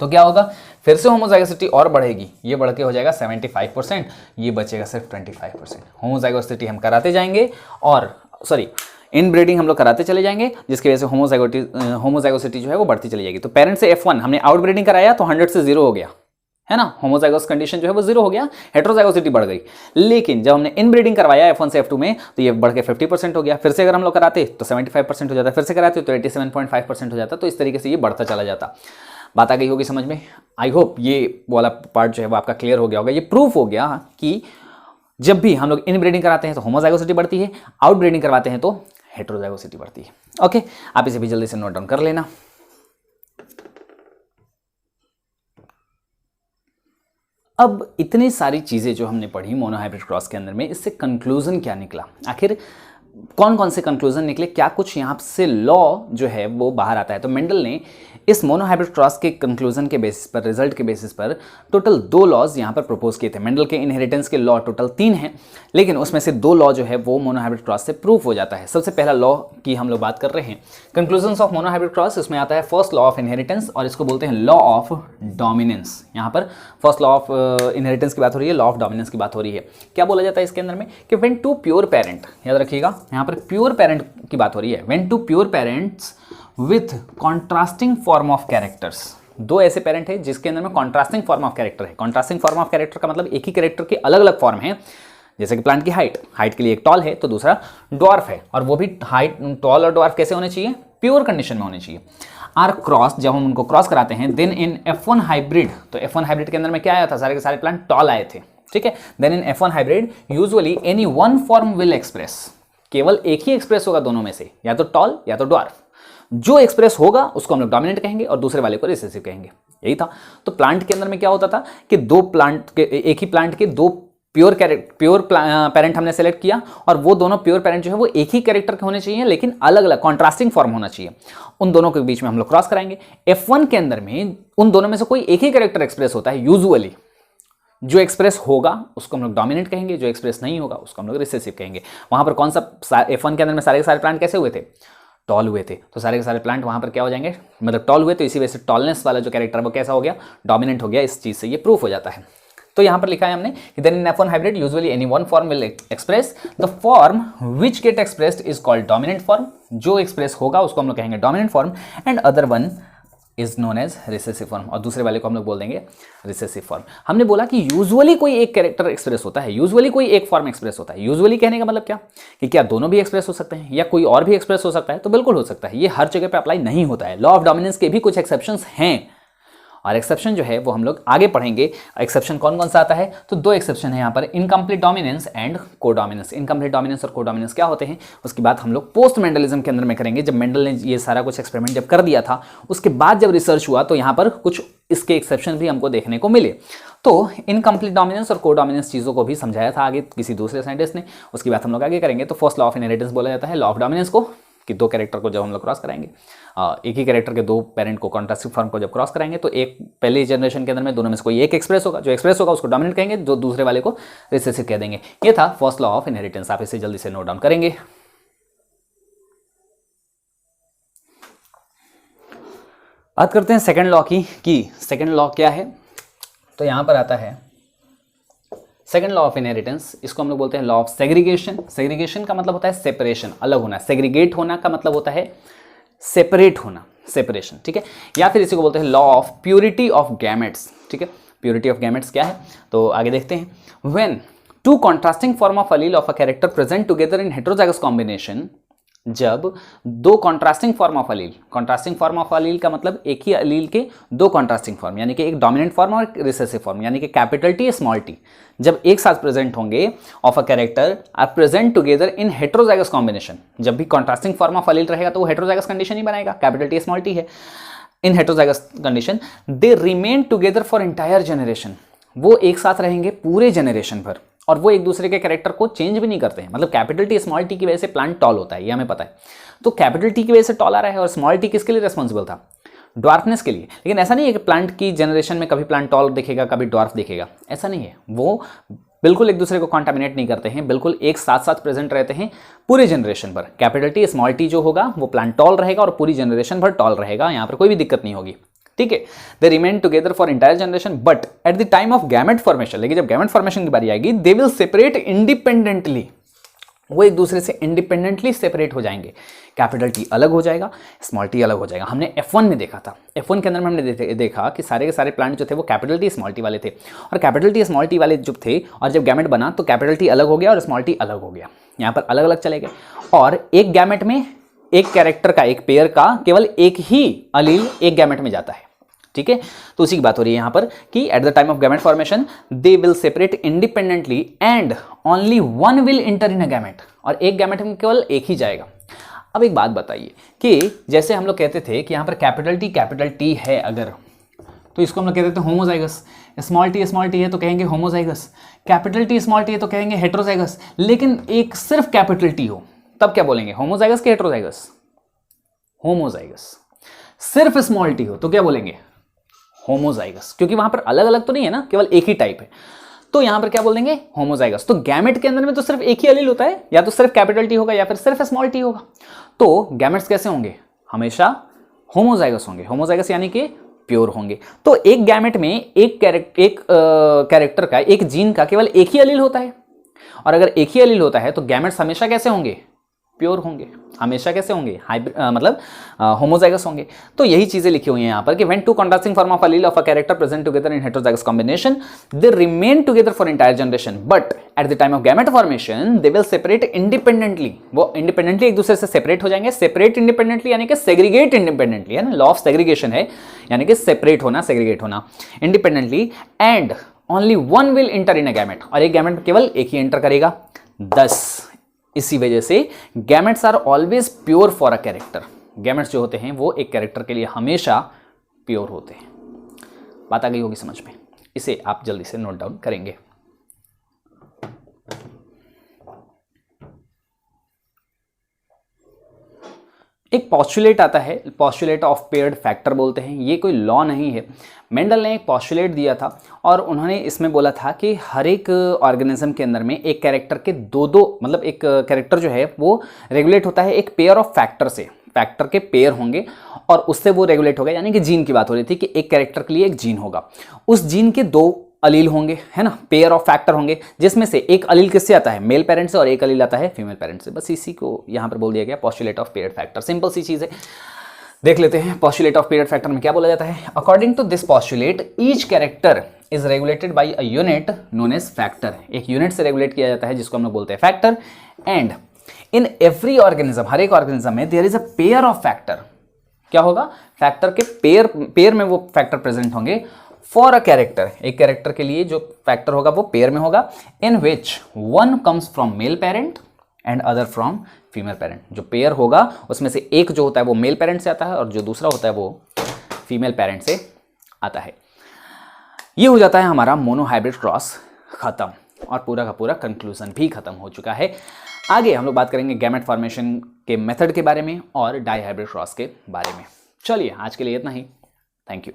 तो क्या होगा? फिर से होमोजाइगोसिटी और बढ़ेगी, ये बढ़ के हो जाएगा 75%, ये बचेगा सिर्फ 25%। होमोजाइगोसिटी हम कराते जाएंगे और इन ब्रीडिंग हम लोग कराते चले जाएंगे, जिसकी वजह से होमोजाइगोसिटी जो है वो बढ़ती चली जाएगी। तो पेरेंट से F1 हमने आउट ब्रीडिंग कराया तो 100 से 0 हो गया, है ना, होमोजाइगोस कंडीशन जो है वो 0 हो गया, हेट्रोजाइगोसिटी बढ़ गई। लेकिन जब हमने इन ब्रीडिंग करवाया F1 से F2 में तो ये बढ़ के 50% हो गया। फिर से अगर हम लोग कराते तो 75% हो जाता, फिर से कराते तो 87.5% हो जाता। तो इस तरीके से ये बढ़ता चला जाता। बात आ गई होगी समझ में? आई होप ये वाला पार्ट जो है वो आपका क्लियर हो गया होगा। ये प्रूफ हो गया कि जब भी हम लोग इन ब्रीडिंग कराते हैं तो होमोजाइगोसिटी बढ़ती है, आउट ब्रीडिंग करवाते हैं तो हेट्रोजाइगोसिटी बढ़ती है। ओके, आप इसे भी जल्दी से नोट डाउन कर लेना। अब इतनी सारी चीज़ें जो हमने पढ़ी मोनोहाइब्रिड क्रॉस के अंदर में, इससे कंक्लूजन क्या निकला? आखिर कौन कौन से कंक्लूजन निकले, क्या कुछ यहाँ से लॉ जो है वो बाहर आता है। तो मेंडल ने इस मोनोहाइब्रिड क्रॉस के कंक्लूजन के बेसिस पर, रिजल्ट के बेसिस पर टोटल 2 लॉज यहाँ पर प्रपोज किए थे। मेंडल के इनहेरिटेंस के लॉ टोटल 3 हैं, लेकिन उसमें से 2 लॉ जो है वो मोनोहाइब्रिड क्रॉस से प्रूफ हो जाता है। सबसे पहला लॉ की हम लोग बात कर रहे हैं, कंक्लूजन्स ऑफ मोनोहाइब्रिड क्रॉस। इसमें आता है फर्स्ट लॉ ऑफ इनहेरिटेंस, और इसको बोलते हैं लॉ ऑफ डोमिनेंस। यहाँ पर फर्स्ट लॉ ऑफ इनहेरिटेंस की बात हो रही है, लॉ ऑफ डोमिनेंस की बात हो रही है। क्या बोला जाता है इसके अंदर में कि व्हेन टू प्योर पेरेंट, याद रखिएगा यहाँ पर प्योर पेरेंट की बात हो रही है, when two pure parents with contrasting form of characters. 2 ऐसे पेरेंट है जिसके अंदर में कॉन्ट्रास्टिंग फॉर्म ऑफ कैरेक्टर है। कॉन्ट्रास्टिंग फॉर्म ऑफ कैरेक्टर का मतलब एक ही कैरेक्टर के अलग अलग फॉर्म है। जैसे कि प्लांट की हाइट के लिए एक टॉल है तो दूसरा ड्वार्फ है, और वो भी हाइट टॉल और ड्वार्फ कैसे होने चाहिए, प्योर कंडीशन में होने चाहिए। आर क्रॉस, जब हम उनको क्रॉस कराते हैं, देन इन F1 हाइब्रिड, तो F1 हाइब्रिड के अंदर में क्या आया था, सारे के सारे प्लांट टॉल आए थे, ठीक है। Then in F1 hybrid usually any one form will express, केवल एक ही एक्सप्रेस होगा दोनों में से, या तो टॉल या तो ड्वार्फ। जो एक्सप्रेस होगा उसको हम लोग डोमिनेंट कहेंगे और दूसरे वाले को रिसेसिव कहेंगे, यही था। तो प्लांट के अंदर में क्या होता था कि एक ही प्लांट के 2 प्योर पेरेंट हमने सेलेक्ट किया, और वो दोनों प्योर पेरेंट जो है वो एक ही कैरेक्टर के होने चाहिए, लेकिन अलग अलग कॉन्ट्रास्टिंग फॉर्म होना चाहिए। उन दोनों के बीच में हम लोग क्रॉस कराएंगे। F1 के अंदर में उन दोनों में से कोई एक ही कैरेक्टर एक्सप्रेस होता है यूजुअली। जो एक्सप्रेस होगा उसको हम लोग डोमिनेंट कहेंगे, जो एक्सप्रेस नहीं होगा उसको हम लोग रिसेसिव कहेंगे। वहां पर कौन सा F1 के अंदर में सारे के सारे प्लांट कैसे हुए थे, टॉल हुए थे, तो सारे के सारे प्लांट वहां पर क्या हो जाएंगे, मतलब टॉल हुए, तो इसी वजह से टॉलनेस वाला जो कैरेक्टर है वो कैसा हो गया, डोमिनेंट हो गया। इस चीज से ये प्रूफ हो जाता है। तो यहां पर लिखा है हमने कि then in F1 hybrid usually any one form will express, the form which get expressed is called dominant form. जो एक्सप्रेस होगा उसको हम लोग कहेंगे dominant form, and other one is known as recessive form, और दूसरे वाले को हम लोग बोल देंगे रिसेसिव फॉर्म। हमने बोला कि यूजुअली कोई एक कैरेक्टर एक्सप्रेस होता है, यूजुअली कोई एक फॉर्म एक्सप्रेस होता है। यूजुअली कहने का मतलब क्या कि क्या दोनों भी एक्सप्रेस हो सकते हैं या कोई और भी एक्सप्रेस हो सकता है, तो बिल्कुल हो सकता है। ये हर जगह पे अप्लाई नहीं होता है। लॉ ऑफ डोमिनेंस के भी कुछ एक्सेप्शंस हैं, और एक्सेप्शन जो है वो हम लोग आगे पढ़ेंगे। एक्सेप्शन कौन कौन सा आता है, तो 2 एक्सेप्शन है यहाँ पर, incomplete dominance and codominance. Incomplete dominance और कोडोमिनेंस क्या होते हैं उसकी बात हम लोग पोस्ट मेंडलिज्म के अंदर में करेंगे। जब मेंडल ने ये सारा कुछ एक्सपेरिमेंट जब कर दिया था, उसके बाद जब रिसर्च हुआ तो यहाँ पर कुछ इसके एक्सेप्शन भी हमको देखने को मिले। तो इनकम्प्लीट डोमिनेंस और कोडोमिनेंस चीज़ों को भी समझाया था आगे किसी दूसरे साइंटिस्ट ने, उसकी बात हम लोग आगे करेंगे। तो फर्स्ट लॉ ऑफ इनहेरिटेंस बोला जाता है लॉ ऑफ डोमिनेंस को, कि 2 कैरेक्टर को जब हम लोग क्रॉस कराएंगे, एक ही कैरेक्टर के 2 पेरेंट को कॉन्ट्रास्टिव फॉर्म को जब क्रॉस कराएंगे, तो एक पहले जनरेशन के अंदर में दोनों में से कोई एक एक्सप्रेस होगा, जो एक्सप्रेस होगा उसको डोमिनेंट कहेंगे, जो दूसरे वाले को रिसेसिव कह देंगे। ये था फर्स्ट लॉ ऑफ इनहेरिटेंस। आप इसे जल्दी से नोट डाउन करेंगे। बात करते हैं सेकंड लॉ की सेकंड लॉ क्या है। तो यहां पर आता है सेकंड लॉ ऑफ इनहेरिटेंस, इसको हम लोग बोलते हैं लॉ ऑफ सेग्रीगेशन। सेग्रीगेशन का मतलब होता है सेपरेशन, अलग होना। सेग्रीगेट होना का मतलब होता है सेपरेट होना, सेपरेशन, ठीक है। या फिर इसी को बोलते हैं law of purity of gametes, ठीक है। प्योरिटी ऑफ गैमेट्स क्या है, तो आगे देखते हैं। When 2 contrasting form of allele of a character present together in heterozygous combination, जब 2 contrasting form of allele, contrasting form of allele का मतलब एक ही अलील के 2 कॉन्ट्रास्टिंग फॉर्म, यानी कि एक डोमिनेंट फॉर्म और एक रिसेसिव फॉर्म, यानी कि कैपिटल टी स्मॉल टी, जब एक साथ प्रेजेंट होंगे of a character are present together in heterozygous combination. जब भी कॉन्ट्रास्टिंग फॉर्म ऑफ अलील रहेगा तो वो हेटेरोजाइगस कंडीशन ही बनाएगा, कैपिटल टी स्मॉल टी है। In heterozygous condition they remain together for entire generation, वो एक साथ रहेंगे पूरे जनरेशन भर, और वो एक दूसरे के कैरेक्टर को चेंज भी नहीं करते हैं। मतलब कैपिटल टी स्मॉल टी की वजह से प्लांट टॉल होता है, ये हमें पता है। तो कैपिटल टी की वजह से टॉल आ रहा है, और स्मॉल टी किसके लिए रिस्पॉन्सिबल था, ड्वार्फनेस के लिए। लेकिन ऐसा नहीं है कि प्लांट की जनरेशन में कभी प्लांट टॉल दिखेगा कभी ड्वार्फ दिखेगा, ऐसा नहीं है। वो बिल्कुल एक दूसरे को कॉन्टामिनेट नहीं करते हैं, बिल्कुल एक साथ साथ प्रेजेंट रहते हैं पूरे जनरेशन भर। कैपिटल टी स्मॉल टी जो होगा वो प्लांट टॉल रहेगा और पूरी जनरेशन भर टॉल रहेगा, यहाँ पर कोई भी दिक्कत नहीं होगी, ठीक है। दे remain together for entire generation, but at the time of gamete formation, लेकिन जब गैमेट फॉर्मेशन की बारी आएगी, दे विल सेपरेट इंडिपेंडेंटली, वो एक दूसरे से इंडिपेंडेंटली सेपरेट हो जाएंगे। कैपिटल टी अलग हो जाएगा, स्मॉल टी अलग हो जाएगा। हमने F1 में देखा था, F1 के अंदर में हमने देखा कि सारे के सारे प्लांट जो थे वो कैपिटल टी स्मॉल टी वाले थे, और कैपिटल टी स्मॉल टी वाले जो थे, और जब गैमेट बना तो कैपिटल टी अलग हो गया और स्मॉल टी अलग हो गया, यहाँ पर अलग अलग चले गए। और एक गैमेट में एक कैरेक्टर का, एक पेयर का केवल एक ही अलील एक गैमेट में जाता है, ठीक है। तो उसी की बात हो रही है यहाँ पर कि at the time of gamete formation they will separate independently and only one will inter in a gamete, और एक गैमेट में केवल एक ही जाएगा। अब एक बात बताइए कि जैसे हम लोग कहते थे कि यहाँ पर कैपिटल टी है अगर, तो इसको हम लोग कहते थे होमोजाइगस। स्मॉल टी है तो कहेंगे homozygous, capital T small T है तो कहेंगे हेटेरोजाइगस। लेकिन एक सिर्फ कैपिटल टी हो तब क्या बोलेंगे, होमोजाइगस कि हेटेरोजाइगस? होमोजाइगस। सिर्फ स्मॉल टी हो तो क्या बोलेंगे, होमोजाइगस, क्योंकि वहां पर अलग अलग तो नहीं है ना, केवल एक ही टाइप है, तो यहां पर क्या बोल देंगे, होमोजाइगस। तो गैमेट के अंदर में तो सिर्फ एक ही एलील होता है, या तो सिर्फ कैपिटल टी होगा या फिर सिर्फ स्मॉल टी होगा। तो गैमेट्स कैसे होंगे, हमेशा होमोजाइगस होंगे। होमोजाइगस यानी कि प्योर होंगे। तो एक गैमेट में एक कैरेक्टर का, एक जीन का केवल एक ही एलील होता है, और अगर एक ही एलील होता है तो गैमेट्स हमेशा कैसे होंगे, प्योर होंगे। हमेशा कैसे होंगे, मतलब होमोजाइगस होंगे। तो यही चीजें लिखी हुई हैं यहाँ पर कि when to contrasting form of allele of a character present together in heterozygous combination they remain together for entire generation, but at the time of gamete formation they will separate independently. वो independently एक दूसरे से separate हो जाएंगे। Separate independently यानी कि segregate independently, है ना, लॉ ऑफ सेग्रीगेशन है, यानी कि सेपरेट होना, सेग्रीगेट होना independently. And only one will inter in a gamete, और एक गैमेट केवल एक ही एंटर करेगा। 10 इसी वजह से gametes are always pure for a character. Gametes जो होते हैं वो एक कैरेक्टर के लिए हमेशा प्योर होते हैं। बात आ गई होगी समझ में, इसे आप जल्दी से नोट डाउन करेंगे। एक पॉस्टुलेट आता है, पॉस्टुलेट ऑफ पेयर्ड फैक्टर बोलते हैं। ये कोई लॉ नहीं है, मेंडल ने एक पॉस्टुलेट दिया था और उन्होंने इसमें बोला था कि हर एक ऑर्गेनिज्म के अंदर में एक कैरेक्टर के दो मतलब एक कैरेक्टर जो है वो रेगुलेट होता है एक पेयर ऑफ फैक्टर से। फैक्टर के पेयर होंगे और उससे वो रेगुलेट होगा, यानी कि जीन की बात हो रही थी कि एक कैरेक्टर के लिए एक जीन होगा, उस जीन के 2 अलील होंगे, है ना, पेयर ऑफ फैक्टर होंगे, जिसमें से एक अलील किससे आता है, मेल पेरेंट से, और एक अलील आता है फीमेल पेरेंट से। बस इसी को यहां पर बोल दिया गया postulate of paired factor. Simple सी चीज है, देख लेते हैं पॉस्टुलेट ऑफ पेयर्ड फैक्टर में क्या बोला जाता है। According to this postulate each character is regulated by a unit known as factor. एक यूनिट से रेगुलेट किया जाता है जिसको हम लोग बोलते हैं factor. And in every organism, हर एक ऑर्गेनिज्म में there is a pair of factor. क्या होगा, फैक्टर के पेयर में वो फैक्टर प्रेजेंट होंगे फॉर अ कैरेक्टर। एक कैरेक्टर के लिए जो फैक्टर होगा वो पेयर में होगा, इन which one comes from male parent and other from female parent. जो पेयर होगा उसमें से एक जो होता है वो मेल पेरेंट से आता है और जो दूसरा होता है वो फीमेल पेरेंट से आता है। ये हो जाता है हमारा मोनोहाइब्रिड क्रॉस खत्म, और पूरा का पूरा कंक्लूजन भी खत्म हो चुका है। आगे हम लोग बात करेंगे गैमेट फॉर्मेशन के मेथड के बारे में और डाई हाइब्रिड क्रॉस के बारे में। चलिए आज के लिए इतना ही, थैंक यू।